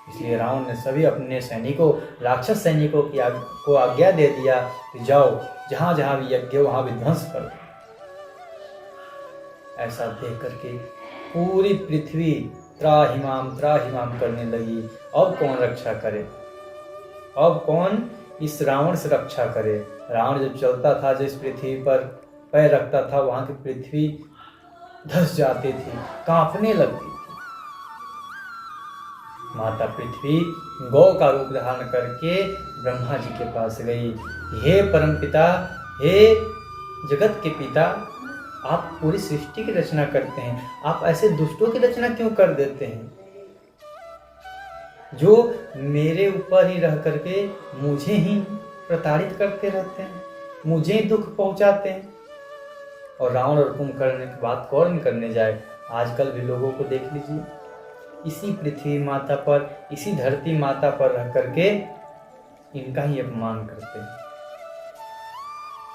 इसलिए रावण ने सभी अपने सैनिकों, राक्षस सैनिकों को आज्ञा दे दिया कि जाओ, जहां जहां भी यज्ञ हो वहां विध्वंस करो। ऐसा देख करके पूरी पृथ्वी त्राहिमाम करने लगी। अब कौन रक्षा करे, अब कौन इस रावण से रक्षा करे। रावण जब चलता था, जिस पृथ्वी पर पैर रखता था, वहां की पृथ्वी धस जाती थी, कांपने लगती थी। माता पृथ्वी गौ का रूप धारण करके ब्रह्मा जी के पास गई। हे परमपिता, हे जगत के पिता, आप पूरी सृष्टि की रचना करते हैं, आप ऐसे दुष्टों की रचना क्यों कर देते हैं, जो मेरे ऊपर ही रह करके मुझे ही प्रताड़ित करते रहते हैं, मुझे ही दुख पहुंचाते हैं। और रावण और कुंभकर्ण की बात कौन करने जाए। आजकल भी लोगों को देख लीजिए, इसी पृथ्वी माता पर, इसी धरती माता पर रह करके इनका ही अपमान करते हैं।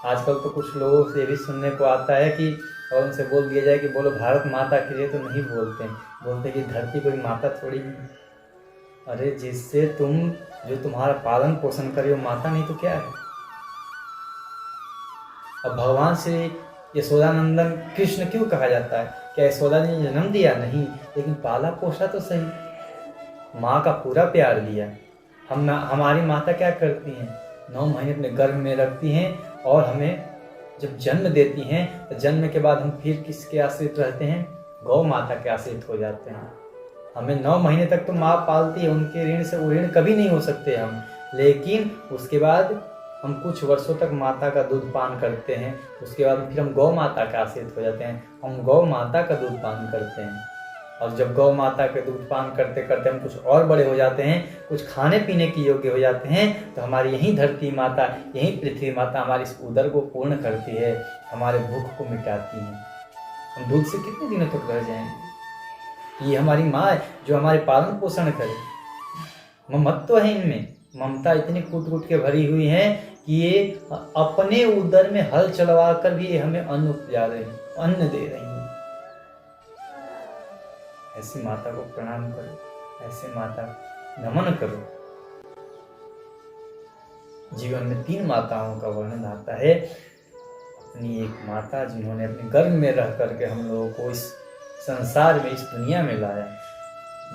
आजकल तो कुछ लोगों से भी सुनने को आता है कि और उनसे बोल दिया जाए कि बोलो भारत माता के लिए, तो नहीं बोलते हैं, बोलते कि धरती कोई माता थोड़ी नहीं। अरे जिससे जो तुम्हारा पालन पोषण करे वो माता नहीं तो क्या है। अब भगवान से यशोदानंदन कृष्ण क्यों कहा जाता है, क्या यशोदा ने जन्म दिया? नहीं, लेकिन पाला पोषा तो सही, माँ का पूरा प्यार दिया। हमारी माता क्या करती हैं, 9 महीने अपने गर्भ में रखती हैं और हमें जब जन्म देती हैं तो जन्म के बाद हम फिर किसके आश्रित रहते हैं, गौ माता के आश्रित हो जाते हैं। हमें 9 महीने तक तो माँ पालती है, उनके ऋण से वो ऋण कभी नहीं हो सकते हम, लेकिन उसके बाद हम कुछ वर्षों तक माता का दूध पान करते हैं, उसके बाद फिर हम गौ माता के आश्रित हो जाते हैं, हम गौ माता का दूध पान करते हैं। और जब गौ माता के दूध पान करते करते हम कुछ और बड़े हो जाते हैं, कुछ खाने पीने के योग्य हो जाते हैं, तो हमारी यही धरती माता, यही पृथ्वी माता हमारी इस उदर को पूर्ण करती है, हमारे भूख को मिटाती है। हम दूध से कितने दिनों तक रह जाएंगे। ये हमारी माँ है जो हमारे पालन पोषण करे। ममत्व है इनमें, ममता इतनी कूट कूट के भरी हुई है कि ये अपने उदर में हल चलवा कर भी ये हमें अन्न उपजा रही, अन्न दे रही है। ऐसी माता को प्रणाम करो, ऐसे माता नमन करो। जीवन में 3 माताओं का वर्णन आता है। अपनी एक माता जिन्होंने अपने गर्भ में रह करके हम लोगों को इस संसार में, इस दुनिया में लाया।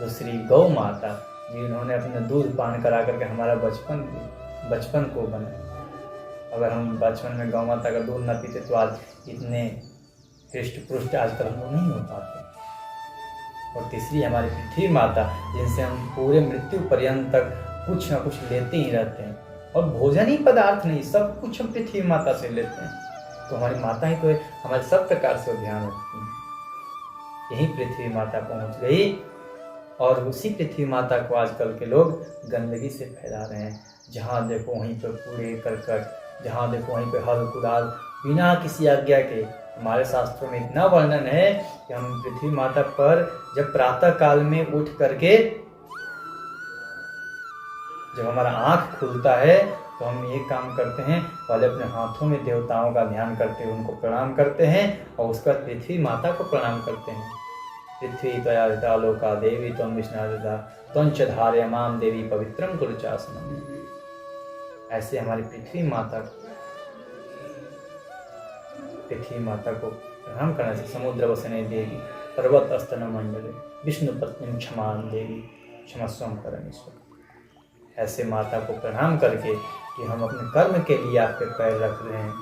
दूसरी गौ माता जिन्होंने अपना दूध पान करा करके हमारा बचपन को बनाया। अगर हम बचपन में गौ माता का दूध न पीते तो आज इतने हृष्ट पुष्ट आजकल हम लोग नहीं हो पाते। और तीसरी हमारी पृथ्वी माता, जिनसे हम पूरे मृत्यु पर्यंत तक कुछ ना कुछ लेते ही रहते हैं, और भोजन ही पदार्थ नहीं, सब कुछ हम पृथ्वी माता से लेते हैं। तो हमारी माता ही तो हमारे सब प्रकार से ध्यान रखती है। यही पृथ्वी माता पहुंच गई, और उसी पृथ्वी माता को आजकल के लोग गंदगी से फैला रहे हैं। जहाँ देखो वहीं पर कूड़े करकट, जहाँ देखो वहीं पर हल कुदाल, बिना किसी आज्ञा के। हमारे शास्त्रों में इतना वर्णन है कि हम पृथ्वी माता पर जब प्रातः काल में उठ करके जब हमारा आंख खुलता है तो हम ये काम करते हैं, पहले अपने हाथों में देवताओं का ध्यान करते हैं, उनको प्रणाम करते हैं, और उसके बाद पृथ्वी माता को प्रणाम करते हैं। पृथ्वी त्वया लोका देवी त्वं विष्णादिता त्वं च धारयमां देवी पवित्रं कुरु चासनम्। ऐसे हमारी पृथ्वी माता को प्रणाम करना चाहिए। समुद्र वसने देवी पर्वत स्तन मंडले विष्णु पत्नी क्षमा देवी क्षमस्वम परमेश्वर। ऐसे माता को प्रणाम करके कि हम अपने कर्म के लिए आपके पैर रख रहे हैं।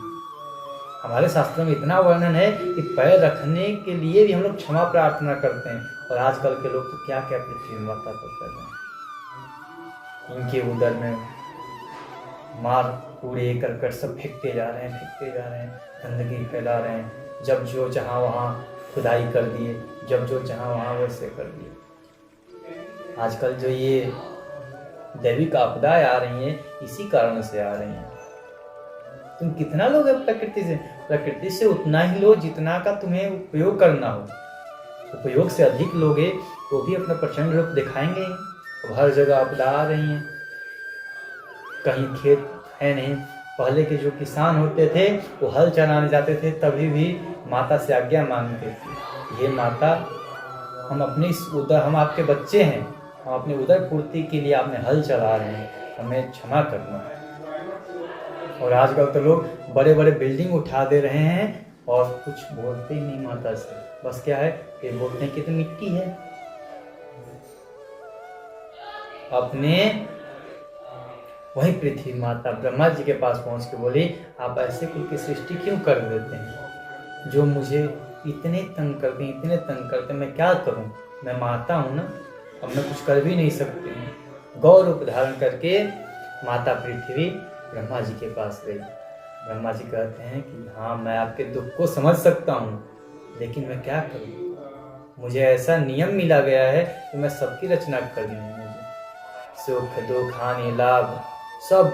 हमारे शास्त्रों में इतना वर्णन है कि पैर रखने के लिए भी हम लोग क्षमा प्रार्थना करते हैं। और आजकल के लोग तो क्या क्या पृथ्वी माता को कर रहे हैं। इनके उदर में मार कूड़े करकट सब फेंकते जा रहे हैं, गंदगी फैला रहे हैं। जब जो चाहा वहाँ खुदाई कर दिए, जब जो चाहा वहाँ वैसे कर दिए। आजकल जो ये दैविक आपदाएं आ रही हैं इसी कारण से आ रही हैं। तुम कितना लोगे प्रकृति से उतना ही लो जितना का तुम्हें उपयोग करना हो। उपयोग से अधिक लोगे तो भी अपना प्रचंड रूप दिखाएंगे। अब हर जगह आपदा आ रही है, कहीं खेत है नहीं। पहले के जो किसान होते थे वो हल चलाने जाते थे, तभी भी माता से आज्ञा मांगते थे, हे माता हम आपके बच्चे हैं, हम अपनी उदर पूर्ति के लिए आपने हल चला रहे हैं, हमें क्षमा करना। और आजकल तो लोग बड़े बड़े बिल्डिंग उठा दे रहे हैं और कुछ बोलते ही नहीं माता से। बस क्या है कि बोलते हैं कि तो मिट्टी है। अपने वही पृथ्वी माता ब्रह्मा जी के पास पहुंच के बोली, आप ऐसे कुल की सृष्टि क्यों कर देते हैं जो मुझे इतने तंग करते, मैं क्या करूं, मैं माता हूं ना, अब मैं कुछ कर भी नहीं सकती हूँ। गौ रूप धारण करके माता पृथ्वी ब्रह्मा जी के पास गई। ब्रह्मा जी कहते हैं कि हाँ मैं आपके दुख को समझ सकता हूँ, लेकिन मैं क्या करूँ, मुझे ऐसा नियम मिला गया है कि मैं सबकी रचना करनी है। मुझे सुख दुख हानि लाभ सब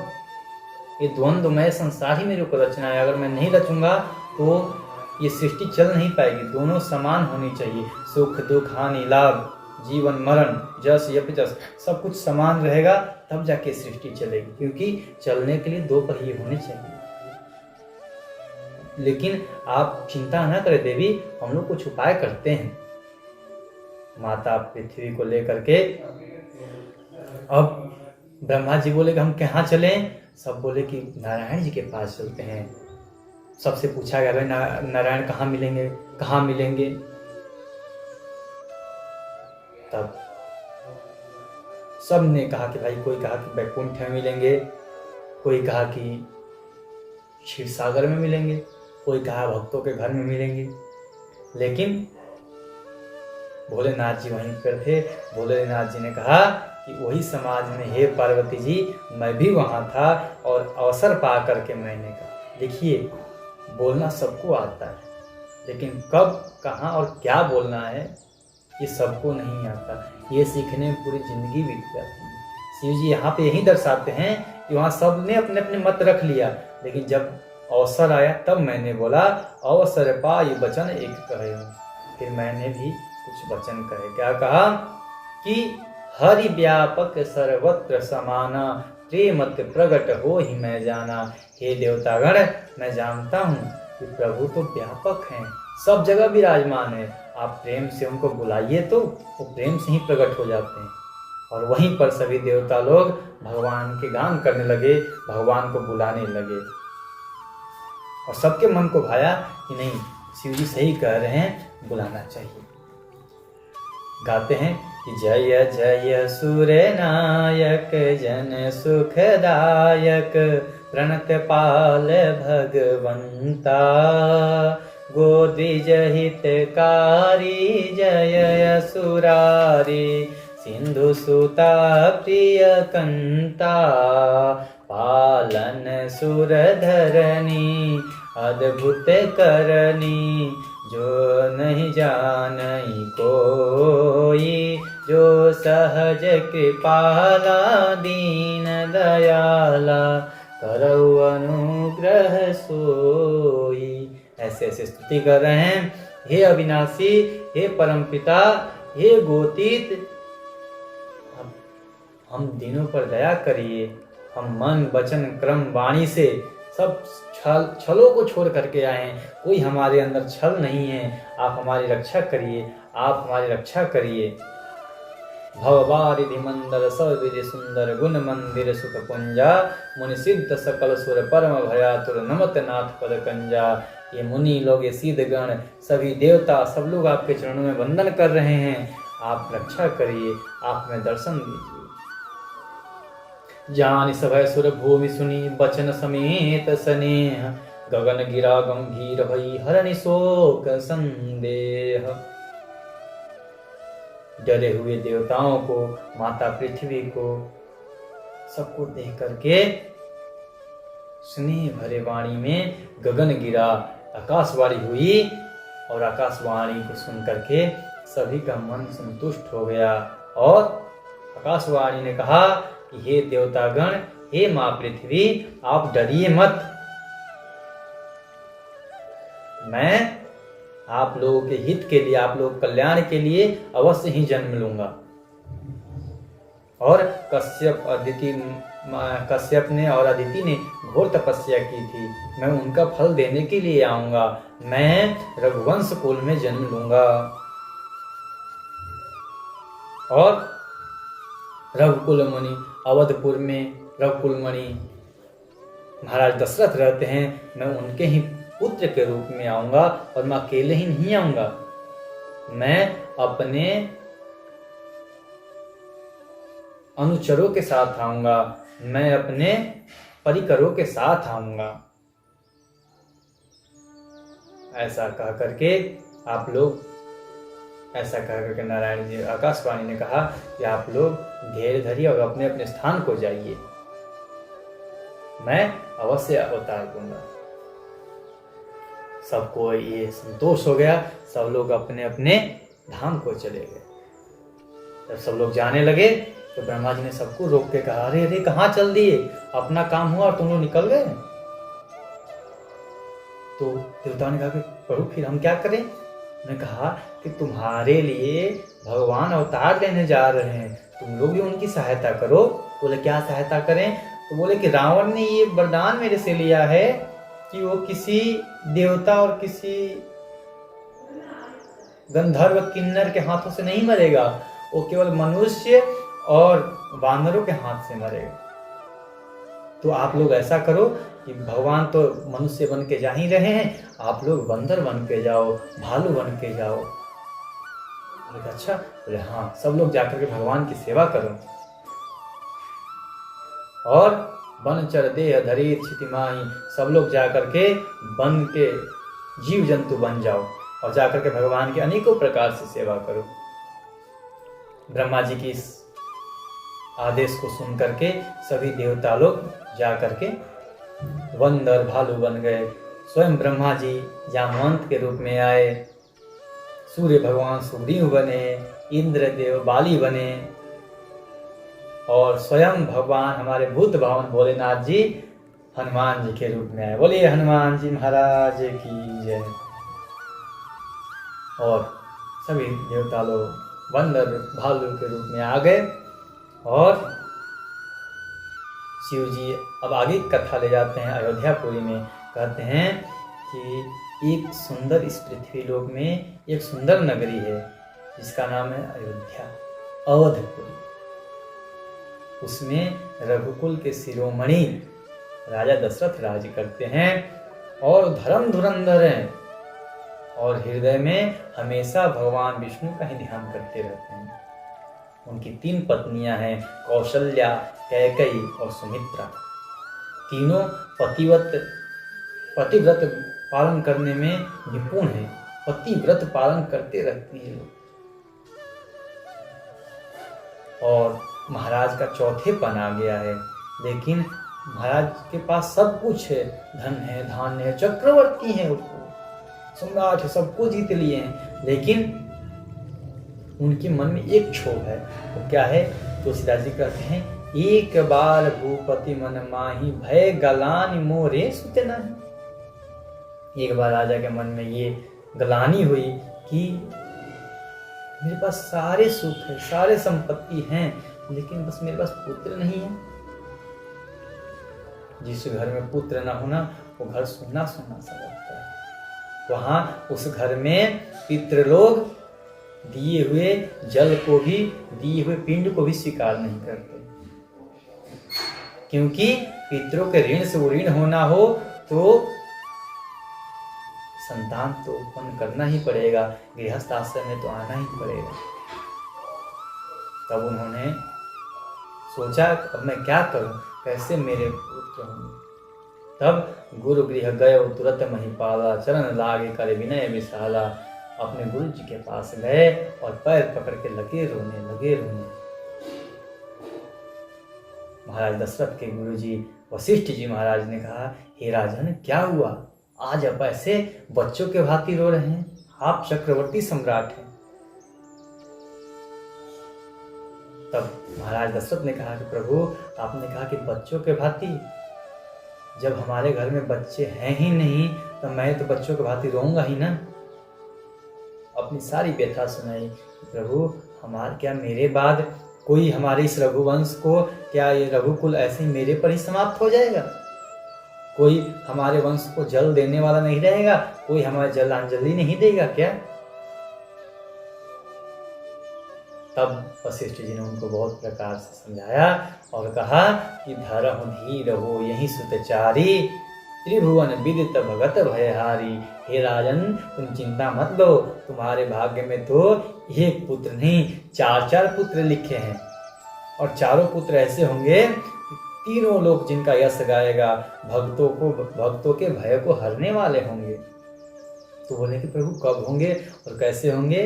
ये द्वंद्वमय संसार ही मेरे को रचना है। अगर मैं नहीं रचूंगा तो ये सृष्टि चल नहीं पाएगी। दोनों समान होनी चाहिए, सुख दुख हानि लाभ जीवन मरण जस यप जस सब कुछ समान रहेगा, तब जाके सृष्टि चलेगी। क्योंकि चलने के लिए दो पहिए होने चाहिए। लेकिन आप चिंता ना करें देवी, हम लोग कुछ उपाय करते हैं। माता पृथ्वी को लेकर के अब ब्रह्मा जी बोले कि हम कहाँ चलें। सब बोले कि नारायण जी के पास चलते हैं। सबसे पूछा गया भाई नारायण कहाँ मिलेंगे। तब सब ने कहा कि भाई, कोई कहा कि बैकुंठ में मिलेंगे, कोई कहा कि क्षीर सागर में मिलेंगे, कोई कहा भक्तों के घर में मिलेंगे। लेकिन भोलेनाथ जी वहीं पर थे। भोलेनाथ जी ने कहा कि वही समाज में, हे पार्वती जी मैं भी वहाँ था और अवसर पा करके मैंने कहा। देखिए बोलना सबको आता है, लेकिन कब कहाँ और क्या बोलना है ये सबको नहीं आता। ये सीखने में पूरी जिंदगी बीत जाती है। शिव जी यहाँ पे यही दर्शाते हैं कि वहाँ सब ने अपने अपने मत रख लिया, लेकिन जब अवसर आया तब मैंने बोला, अवसर पाई वचन एक कहे। फिर मैंने भी कुछ वचन कहे। क्या कहा कि हरि व्यापक सर्वत्र समाना, प्रेमत प्रगट हो ही मैं जाना। हे देवतागण मैं जानता हूँ कि प्रभु तो व्यापक हैं, सब जगह विराजमान है। आप प्रेम से उनको बुलाइए तो वो प्रेम से ही प्रकट हो जाते हैं। और वहीं पर सभी देवता लोग भगवान के गान करने लगे, भगवान को बुलाने लगे। और सबके मन को भाया कि नहीं शिव जी सही कह रहे हैं, बुलाना चाहिए। गाते हैं कि जय जय सूर्य नायक जन सुखदायक, प्रणत पाल भगवंता, गोद्विज हितकारी जय सुरारी, सिंधु सुता प्रिय कंता, पालन सुर धरनी अद्भुत करनी, जो नहीं जानई कोई, जो सहज कृपाला दीन दयाला, करौ अनुग्रह सोई। ऐसे ऐसे स्तुति कर रहे हैं। हे अविनाशी, हे परमपिता, हे गोतीत, हम दिनों पर दया करिए। हम मन वचन क्रम वाणी से सब छलों को छोड़ करके आए हैं। कोई हमारे अंदर छल नहीं है। आप हमारी रक्षा करिए, आप हमारी रक्षा करिए। भववारिधि मंदर सर्वविधि सुंदर गुण मंदिर सुख पुंजा मुनि सिद्ध सकल सुर परम भयातुर नमत नाथ पद कंजा। ये मुनि लोग, ये सिद्ध गण, सभी देवता, सब लोग आपके चरणों में वंदन कर रहे हैं। आप रक्षा करिए, आप हमें दर्शन दीजिए। जानि सभय सुर भूमि सुनी बचन समेत स्नेह गगन गिरा गंभीर भई हरनि शोक संदेह। डरे हुए देवताओं को, माता पृथ्वी को, सबको देख करके स्नेह भरे वाणी में गगन गिरा, आकाशवाणी हुई और आकाशवाणी को सुन करके सभी का मन संतुष्ट हो गया। और आकाशवाणी ने कहा कि हे देवतागण, हे मां पृथ्वी, आप डरिए मत। मैं आप लोगों के हित के लिए, आप लोग कल्याण के लिए अवश्य ही जन्म लूंगा। और कश्यप ने और अदिति ने घोर तपस्या की थी, मैं उनका फल देने के लिए आऊंगा। मैं रघुवंश कुल में जन्म लूंगा। और रघुकुल मुनि, अवधपुर में रघुकुल मुनि महाराज दशरथ रहते हैं, मैं उनके ही पुत्र के रूप में आऊंगा। और मैं अकेले ही नहीं आऊंगा, मैं अपने अनुचरों के साथ आऊंगा, मैं अपने परिकरों के साथ आऊंगा। ऐसा कह करके आप लोग, ऐसा कह करके नारायण जी, आकाशवाणी ने कहा कि आप लोग धैर्य धरिए और अपने अपने स्थान को जाइए, मैं अवश्य अवतार दूंगा। सबको ये संतोष हो गया, सब लोग अपने अपने धाम को चले गए। जब सब लोग जाने लगे तो ब्रह्मा जी ने सबको रोक के कहा, अरे अरे कहाँ चल दिए, अपना काम हुआ और तुम लोग निकल गए। तो देवताओं ने कहा कि प्रभु फिर हम क्या करें। उन्होंने कहा कि तुम्हारे लिए भगवान अवतार लेने जा रहे हैं, तुम लोग भी उनकी सहायता करो। बोले क्या सहायता करें। तो बोले कि रावण ने ये वरदान मेरे से लिया है कि वो किसी देवता और किसी गंधर्व किन्नर के हाथों से नहीं मरेगा, वो केवल मनुष्य और वानरों के हाथ से मरेगा। तो आप लोग ऐसा करो कि भगवान तो मनुष्य बन के जा ही रहे हैं, आप लोग बंदर बन के जाओ, भालू बन के जाओ। बोले अच्छा। बोले हाँ, सब लोग जाकर के भगवान की सेवा करो। और वन चर देह धरी क्षितिमाही, सब लोग जाकर के वन के जीव जंतु बन जाओ और जाकर के भगवान के अनेकों प्रकार से सेवा करो। ब्रह्मा जी की इस आदेश को सुन करके सभी देवता लोग जा करके बंदर भालू बन गए। स्वयं ब्रह्मा जी जामवंत के रूप में आए, सूर्य भगवान सुग्रीव बने, इंद्र देव बाली बने और स्वयं भगवान हमारे भूत भावन भोलेनाथ जी हनुमान जी के रूप में आए। बोलिए हनुमान जी महाराज की जय। और सभी देवता लोग बंदर भालू के रूप में आ गए। और शिव जी अब आगे कथा ले जाते हैं अयोध्यापुरी में। कहते हैं कि एक सुंदर, इस पृथ्वी लोक में एक सुंदर नगरी है जिसका नाम है अयोध्या, अवधपुरी। उसमें रघुकुल के शिरोमणि राजा दशरथ राज करते हैं और धर्म धुरंधर हैं और हृदय में हमेशा भगवान विष्णु का ही ध्यान करते रहते हैं। उनकी 3 पत्नियां हैं, कौशल्या, कैकेयी और सुमित्रा। तीनों पतिव्रत पालन करने में निपुण हैं, पतिव्रत पालन करते रहती हैं। और महाराज का चौथेपन आ गया है, लेकिन महाराज के पास सब कुछ है, धन है, धान्य है, चक्रवर्ती है, सम्राट है, सबको जीत लिए हैं, लेकिन उनके मन में एक क्षोभ है। वो क्या है। तुलसीदास जी कहते हैं, एक बार भूपति मन माही भय गलानी मोरे सुते नहीं। एक बार राजा के मन में ये गलानी हुई कि मेरे पास सारे सुख है, सारे संपत्ति हैं, लेकिन बस मेरे पास पुत्र नहीं है। जिस घर में पुत्र ना होना वो घर सुना सुना सा लगता है। वहां उस घर में पितृलोग दिए हुए जल को भी, दिए हुए पिंड को भी स्वीकार नहीं करते, क्योंकि पितरों के ऋण से ऋण होना हो तो संतान तो उत्पन्न करना ही पड़ेगा, गृहस्थ आश्रम में तो आना ही पड़ेगा। तब उन्होंने सोचा अब मैं क्या करूं, कैसे मेरे पुत्र होंगे। तब गुरु गृह गए तुरंत महिपाला, चरण लागे कर विनय विशाला। अपने गुरु जी के पास गए और पैर पकड़ के लगे रोने। महाराज दशरथ के गुरु जी वशिष्ठ जी महाराज ने कहा, हे राजन क्या हुआ, आज आप ऐसे बच्चों के भांति रो रहे हैं, आप चक्रवर्ती सम्राट हैं। तब महाराज दशरथ ने कहा कि प्रभु आपने कहा कि बच्चों के भांति, जब हमारे घर में बच्चे हैं ही नहीं तो मैं तो बच्चों के भांति रोऊंगा ही ना। अपनी सारी व्यथा सुनाई, प्रभु क्या मेरे बाद कोई हमारे इस रघुवंश को, क्या ये रघुकुल ऐसे ही मेरे पर ही समाप्त हो जाएगा? कोई हमारे वंश को जल देने वाला नहीं रहेगा, कोई हमारे जलांजलि नहीं देगा क्या? तब वशिष्ठ जी ने उनको बहुत प्रकार से समझाया और कहा कि धरहु धीर हो यही सुतचारी, त्रिभुवन विदित भगत भयहारी। हे राजन तुम चिंता मत लो, तुम्हारे भाग्य में तो एक पुत्र नहीं 4 पुत्र लिखे हैं, और चारों पुत्र ऐसे होंगे तीनों लोग जिनका यश गाएगा, भक्तों के भय को हरने वाले होंगे। तो बोले कि प्रभु कब होंगे और कैसे होंगे?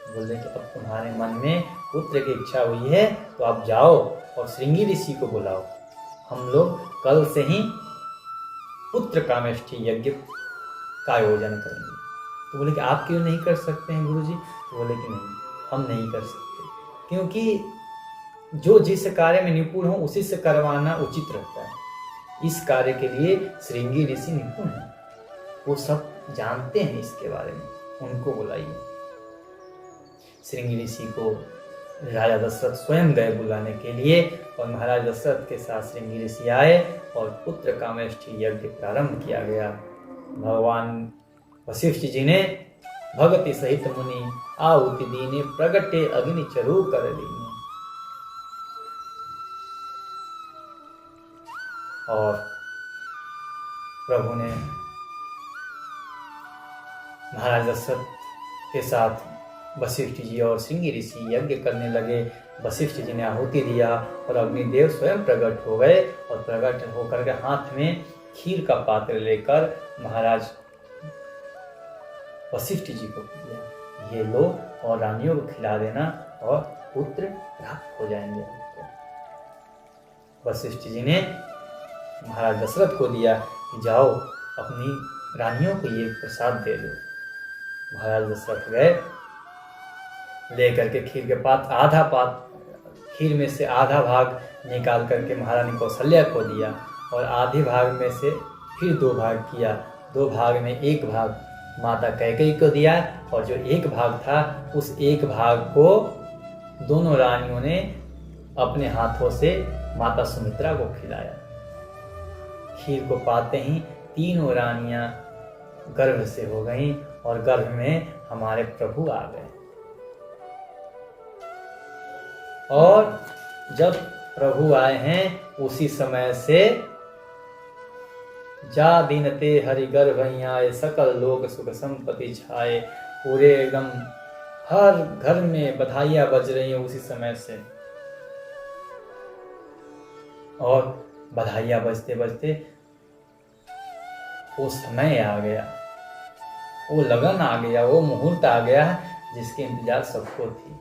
बोले कि अब तुम्हारे मन में पुत्र की इच्छा हुई है तो आप जाओ और श्रृंगी ऋषि को बुलाओ, हम लोग कल से ही पुत्र कामेष्ठी यज्ञ का आयोजन करेंगे। तो बोले कि आप क्यों नहीं कर सकते हैं गुरुजी? तो बोले कि नहीं, हम नहीं कर सकते, क्योंकि जो जिस कार्य में निपुण हो उसी से करवाना उचित रहता है। इस कार्य के लिए श्रृंगी ऋषि निपुण है, वो सब जानते हैं इसके बारे में, उनको बुलाइए। श्रृंगी ऋषि को राजा दशरथ स्वयं गए बुलाने के लिए, और महाराज दशरथ के साथ श्रृंगी ऋषि आए और पुत्र कामेष्ठी यज्ञ प्रारंभ किया गया। भगवान वशिष्ठ जी ने भगति सहित मुनि आहुति दीने, प्रगटे अग्नि चरु कर लीने। और प्रभु ने महाराज दशरथ के साथ वशिष्ठ जी और श्रृंगी ऋषि यज्ञ करने लगे। वशिष्ठ जी ने आहुति दिया और अग्निदेव स्वयं प्रकट हो गए, और प्रकट होकर के हाथ में खीर का पात्र लेकर महाराज वशिष्ठ जी को दिया, ये लो और रानियों को खिला देना और पुत्र प्राप्त हो जाएंगे। वशिष्ठ जी ने महाराज दशरथ को दिया कि जाओ अपनी रानियों को ये प्रसाद दे दो। महाराज दशरथ गए, लेकर के खीर के खीर में से आधा भाग निकाल करके महारानी कौशल्या को दिया, और आधे भाग में से फिर 2 भाग किया। 2 भाग में 1 भाग माता कैकेयी को दिया, और जो 1 भाग था उस 1 भाग को दोनों रानियों ने अपने हाथों से माता सुमित्रा को खिलाया। खीर को पाते ही तीनों रानियां गर्भ से हो गईं, और गर्भ में हमारे प्रभु आ गए। और जब प्रभु आए हैं उसी समय से जा दिन ते हरि गर्भ आए, सकल लोग सुख संपत्ति छाए। पूरे एकदम हर घर में बधाइयां बज रही हैं उसी समय से, और बधाइयां बजते बजते वो समय आ गया, वो लगन आ गया, वो मुहूर्त आ गया जिसके इंतजार सबको थी।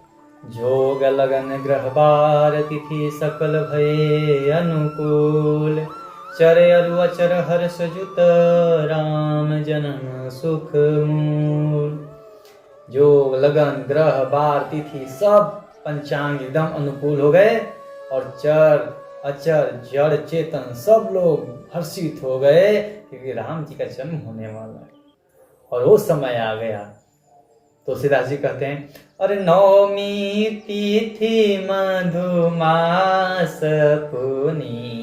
जोग लगन ग्रह बार तिथि सकल भये अनुकूल, चर अरु अचर हर्ष जुत राम जनम सुख मूल। जोग लगन ग्रह बार तिथि सब पंचांग एकदम अनुकूल हो गए, और चर अचर जड़ चेतन सब लोग हर्षित हो गए, क्योंकि राम जी का जन्म होने वाला है और वो समय आ गया। तो तुलसीदास जी कहते हैं, अरे नवमी तिथि मधुमास पुनीता,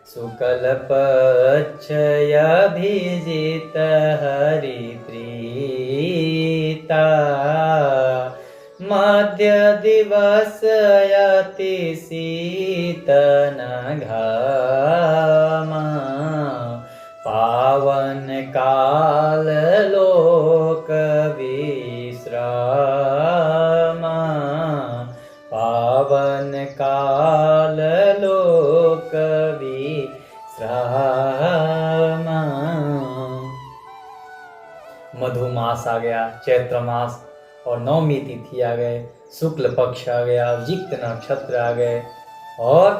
शुक्ल पक्ष अभिजित हरि प्रीति, सीता मध्य दिवस अति शीतन घामा पावन काल लोक विश्रामा पावन काल लोक विश्रामा। मधुमास आ गया, चैत्र मास और नवमी तिथि आ गए, शुक्ल पक्ष आ गया, जिक्त नक्षत्र आ गए और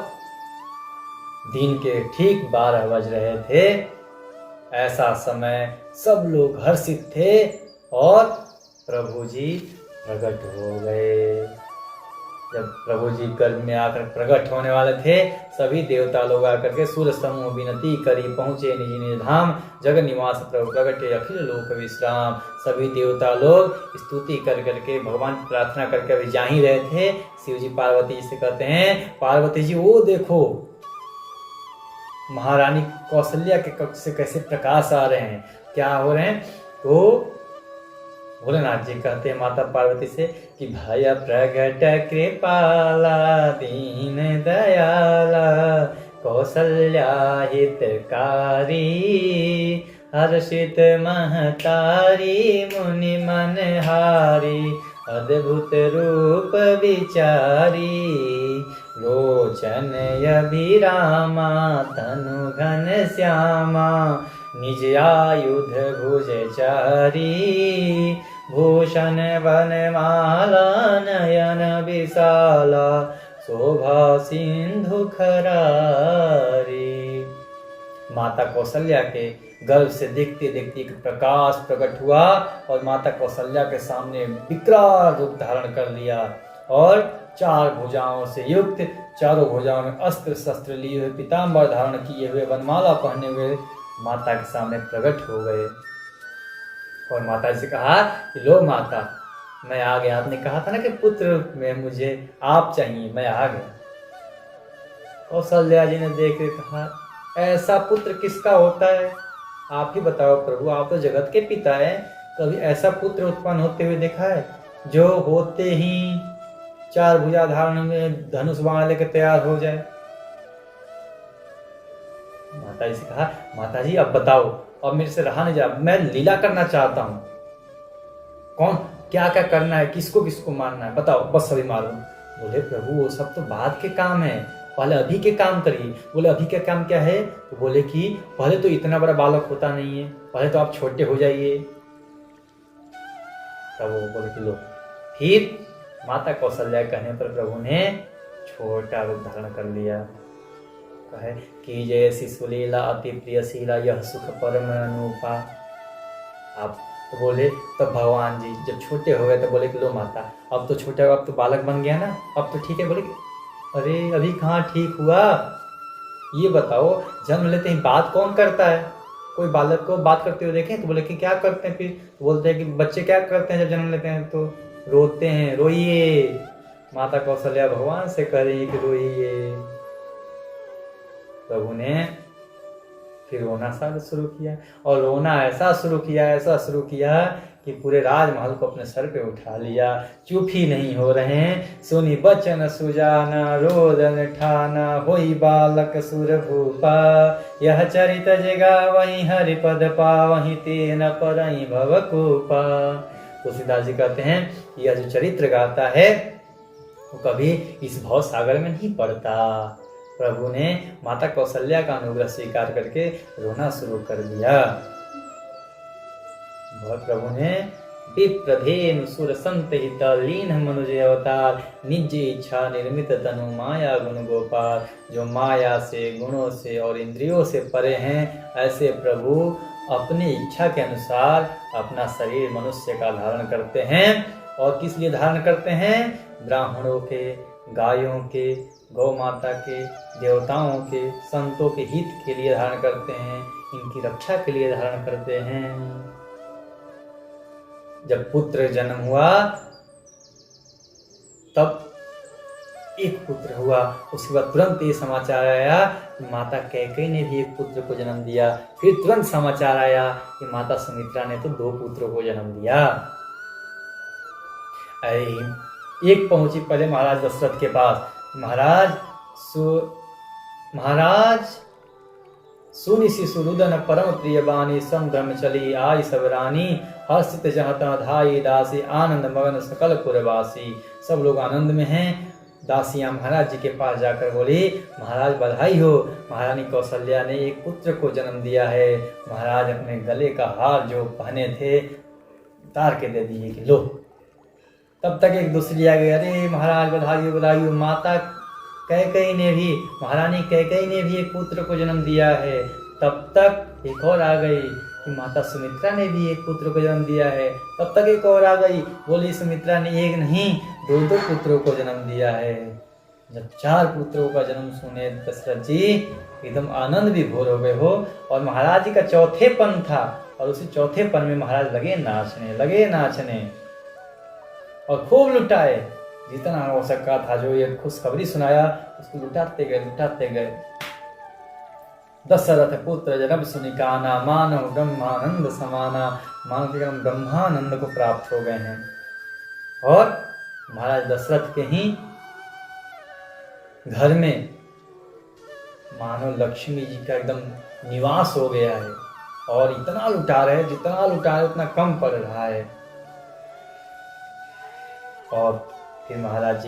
दिन के ठीक 12 बज रहे थे। ऐसा समय सब लोग हर्षित थे और प्रभु जी प्रकट हो गए। जब प्रभु जी गर्भ में आकर प्रकट होने वाले थे, सभी देवता लोग आकर के सूर्य समूह विनती करी, पहुंचे निज निज धाम। जगत निवास प्रभु प्रकटे अखिल लोक विश्राम। सभी देवता लोग स्तुति कर करके भगवान की प्रार्थना करके अभी जा ही रहे थे। शिव जी पार्वती जी से कहते हैं, पार्वती जी वो देखो महारानी कौशल्या के कक्ष से कैसे प्रकाश आ रहे हैं, क्या हो रहे हैं। तो भोलेनाथ जी कहते हैं माता पार्वती से कि भय प्रगट कृपाला दीन दयाला कौशल्या हितकारी हर्षित महतारी मुनि मनहारी अद्भुत रूप विचारी लोचन अभिरामा तनु घन श्यामा निज आयुध भुजचारी भूषण वनमाला नयन विशाला शोभा सिंधु खरारी। माता कौशल्या के गर्भ से देखते देखते एक प्रकाश प्रकट हुआ और माता कौशल्या के सामने विकराल रूप धारण कर लिया और 4 भुजाओं से युक्त, चारों भुजाओं में अस्त्र शस्त्र लिए हुए, पीताम्बर धारण किए हुए, वनमाला पहने हुए माता के सामने प्रकट हो गए। और माता जी से कहा कि लो माता, मैं आ गया। आपने कहा था ना कि पुत्र में मुझे आप चाहिए, मैं आ गया। कौशल्या जी ने देख के कहा, ऐसा पुत्र किसका होता है, आप ही बताओ प्रभु, आप तो जगत के पिता हैं। कभी ऐसा पुत्र उत्पन्न होते हुए देखा है जो होते ही 4 भुजा धारण में धनुष बाण लेकर तैयार हो जाए। माता जी से कहा, माता जी अब बताओ, अब मेरे से रहा नहीं जा, मैं लीला करना चाहता हूँ। कौन क्या क्या करना है, किसको किसको मारना है, बताओ, बस सभी मारो। बोले प्रभु वो सब तो बाद के काम है, पहले अभी के काम करिए। बोले अभी का काम क्या है। तो बोले कि पहले तो इतना बड़ा बालक होता नहीं है, पहले तो आप छोटे हो जाइए। तब वो बोले कि लो। फिर माता कौशल्या कहने पर प्रभु ने छोटा रूप धारण कर लिया। कहे कि जय शिशुलीला अति प्रियशीला यह सुख परम अनुपा। आप तो बोले तब भगवान जी जब छोटे हो गए तो बोले कि लो माता, अब तो छोटे हो, अब तो बालक बन गया ना, अब तो ठीक है। बोले अरे अभी कहाँ ठीक हुआ, ये बताओ जन्म लेते ही बात कौन करता है। कोई बालक को बात करते हुए देखें तो बोले कि क्या करते हैं। फिर तो बोलते हैं कि बच्चे क्या करते हैं जब जन्म लेते हैं, तो रोते हैं, रोइए। माता कौशल्या भगवान से कह रही है कि रोइए। प्रभु ने फिर रोना शुरू किया और रोना ऐसा शुरू किया कि पूरे राजमहल को अपने सर पे उठा लिया। चुप ही नहीं हो रहे हैं। सुनी बचन सुजाना रोदन ठाना होई बालक सुर भूपा यह चरित जगा वही हरिपद पा वही तेन परई भवकूपा। तुलसीदास जी कहते हैं यह जो चरित्र गाता है वो कभी इस भव सागर में नहीं पड़ता। प्रभु ने माता कौशल्या का अनुग्रह स्वीकार करके रोना शुरू कर दिया। प्रभु ने विप्रधेनु सुर संत हित लीन मनुज अवतार निज इच्छा निर्मित तनु माया गुण गोपाल। जो माया से, गुणों से और इंद्रियों से परे हैं, ऐसे प्रभु अपनी इच्छा के अनुसार अपना शरीर मनुष्य का धारण करते हैं। और किस लिए धारण करते हैं? ब्राह्मणों के, गायों के, गौ माता के, देवताओं के, संतों के हित के लिए धारण करते हैं, इनकी रक्षा के लिए धारण करते हैं। जब पुत्र जन्म हुआ तब एक पुत्र हुआ, उसके बाद तुरंत ये समाचार आया कि माता कैकेयी ने भी एक पुत्र को जन्म दिया। फिर तुरंत समाचार आया कि माता सुमित्रा ने तो 2 पुत्रों को जन्म दिया। एक पहुंची पहले महाराज दशरथ के पास। महाराज सुनि शिशुरुदन परम प्रिय बानी, सम धर्म चली आई सब रानी, हर्षित जहत धाई दासी, आनंद मगन सकल पुरवासी। सब लोग आनंद में हैं। दासियां महाराज जी के पास जाकर बोली, महाराज बधाई हो, महारानी कौशल्या ने एक पुत्र को जन्म दिया है। महाराज अपने गले का हार जो पहने थे उतार के दे दिए कि लो। तब तक एक दूसरी आ गई, अरे महाराज बधाई हो बधाई हो, माता कैकेयी ने भी, महारानी कैकेयी ने भी एक पुत्र को जन्म दिया है। तब तक एक और आ गई कि माता सुमित्रा ने भी एक पुत्र को जन्म दिया है। तब तक एक और आ गई, बोली सुमित्रा ने एक नहीं दो पुत्रों को जन्म दिया है। जब 4 पुत्रों का जन्म सुने दशरथ जी एकदम आनंद भी भोर हो गए हो। और महाराज जी का चौथेपन था, और उसी चौथेपन में महाराज लगे नाचने और खूब लुटाए। जितना हो सका था, जो ये खुशखबरी सुनाया उसको लुटाते गए। दशरथ पुत्र जन्म सुनि काना, मानव ब्रह्मानंद समाना। मानव के ब्रह्मानंद को प्राप्त हो गए हैं। और महाराज दशरथ के ही घर में मानो लक्ष्मी जी का एकदम निवास हो गया है। और इतना लुटा रहे, जितना लुटा रहे उतना कम पड़ रहा है। और फिर महाराज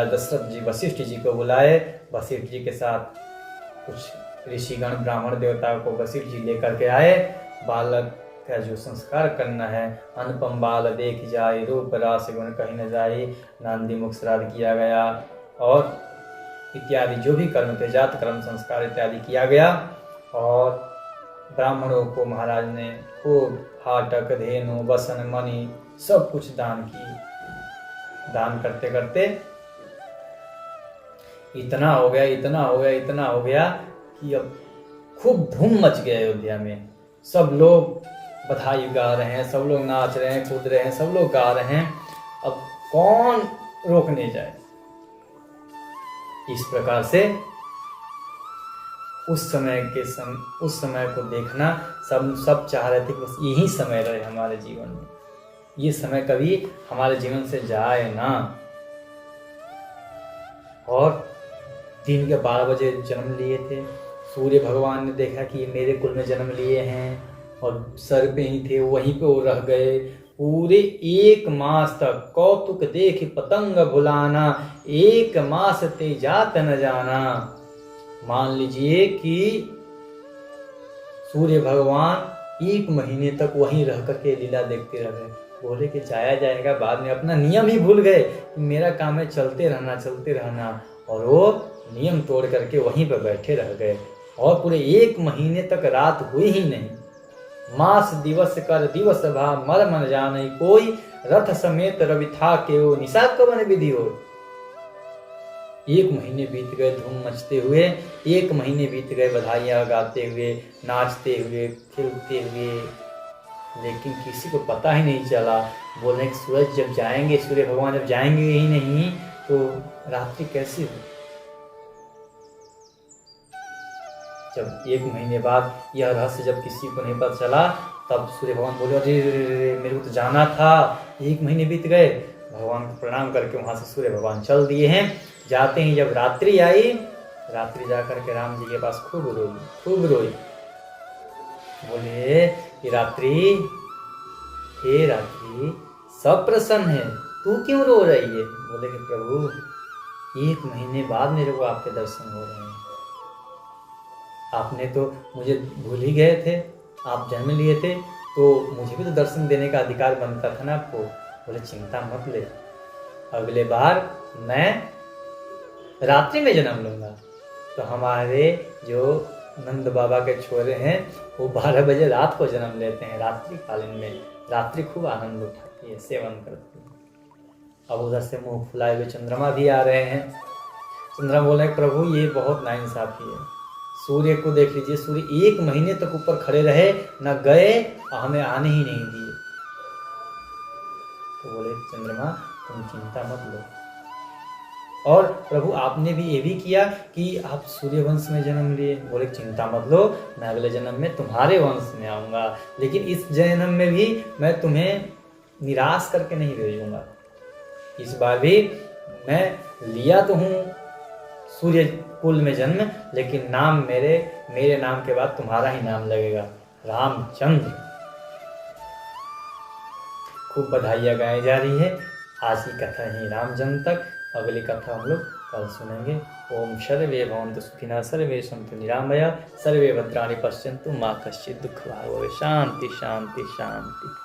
दशरथ जी वशिष्ठ जी को बुलाए। वशिष्ठ जी के साथ कुछ ऋषिगण ब्राह्मण देवताओं को वशिष्ठ जी लेकर के आए। बालक का जो संस्कार करना है, अनुपम बाल देख जाए, रूप रास गुण कहीं न जाए, नांदी मुख श्राद्ध किया गया। और इत्यादि जो भी कर्म थे, जात कर्म संस्कार इत्यादि किया गया। और ब्राह्मणों को महाराज ने खूब हाटक धेनु वसन मणि सब कुछ दान किए। दान करते करते इतना हो गया कि अब खूब धूम मच गया अयोध्या में। सब लोग बधाई गा रहे हैं, सब लोग नाच रहे हैं, कूद रहे हैं, सब लोग गा रहे हैं। अब कौन रोकने जाए। इस प्रकार से उस समय को देखना सब चाह रहे थे कि बस यही समय रहे हमारे जीवन में, ये समय कभी हमारे जीवन से जाए ना। और दिन के 12 बजे जन्म लिए थे। सूर्य भगवान ने देखा कि ये मेरे कुल में जन्म लिए हैं, और सर पे ही थे, वहीं पे वो रह गए। पूरे 1 मास तक कौतुक देख पतंग भुलाना, 1 मास ते जात न जाना। मान लीजिए कि सूर्य भगवान 1 महीने तक वहीं रह करके लीला देखते रहे। बोले कि जाया जाएगा बाद में, अपना नियम ही भूल गए कि मेरा काम है चलते रहना। और वो नियम तोड़ करके वहीं पर बैठे रह गए। और पूरे 1 महीने तक रात हुई ही नहीं। मास दिवस कर दिवस भा मर मन जाने, कोई रथ समेत रवि था के वो निशा कवन विधि हो। 1 महीने बीत गए धूम मचते हुए, 1 महीने बीत गए बधाइयाँ गाते हुए, नाचते हुए, खेलते हुए। लेकिन किसी को पता ही नहीं चला। बोले कि सूर्य भगवान जब जाएंगे ही नहीं तो रात्रि कैसी हो। जब 1 महीने बाद यह रहस्य जब किसी को नहीं पता चला, तब सूर्य भगवान बोले, अरे मेरे को तो जाना था, 1 महीने बीत गए। भगवान को प्रणाम करके वहां से सूर्य भगवान चल दिए हैं। जाते ही जब रात्रि आई, रात्रि जाकर के राम जी के पास खूब रोई। बोले कि हे रात्रि सब प्रसन्न है, तू क्यों रो रही है। बोले कि प्रभु 1 महीने बाद मेरे को आपके दर्शन हो रहे हैं। आपने तो मुझे भूल ही गए थे, आप जन्म लिए थे तो मुझे भी तो दर्शन देने का अधिकार बनता था ना आपको। बोले चिंता मत ले, अगले बार मैं रात्रि में जन्म लूंगा। तो हमारे जो नंद बाबा के छोरे हैं वो 12 बजे रात को जन्म लेते हैं। रात्रि कालीन में रात्रि खूब आनंद उठाती है, सेवन करती है। अब उधर से मुंह फुलाए हुए चंद्रमा भी आ रहे हैं। चंद्रमा बोले प्रभु ये बहुत नाइंसाफी है। सूर्य को देख लीजिए, सूर्य 1 महीने तक ऊपर खड़े रहे, न गए और हमें आने ही नहीं दिए। तो बोले चंद्रमा तुम चिंता मत लो। और प्रभु आपने भी ये भी किया कि आप सूर्य वंश में जन्म लिए। बोले चिंता मत लो, मैं अगले जन्म में तुम्हारे वंश में आऊंगा, लेकिन इस जन्म में भी मैं तुम्हें निराश करके नहीं भेजूंगा। इस बार भी मैं लिया तो हूँ सूर्य कुल में जन्म, लेकिन नाम मेरे नाम के बाद तुम्हारा ही नाम लगेगा, रामचंद्र। खूब बधाइयाँ गाई जा रही है। आज की कथा यहीं रामचंद्र तक, अगली कथा हम लोग कल सुनेंगे। ओम सर्वे भवन्तु सुखिनः, सर्वे सन्तु निरामया, सर्वे भद्राणि पश्यन्तु मा कश्चित् दुःखभाग् भवेत्। शांति शांति शांति।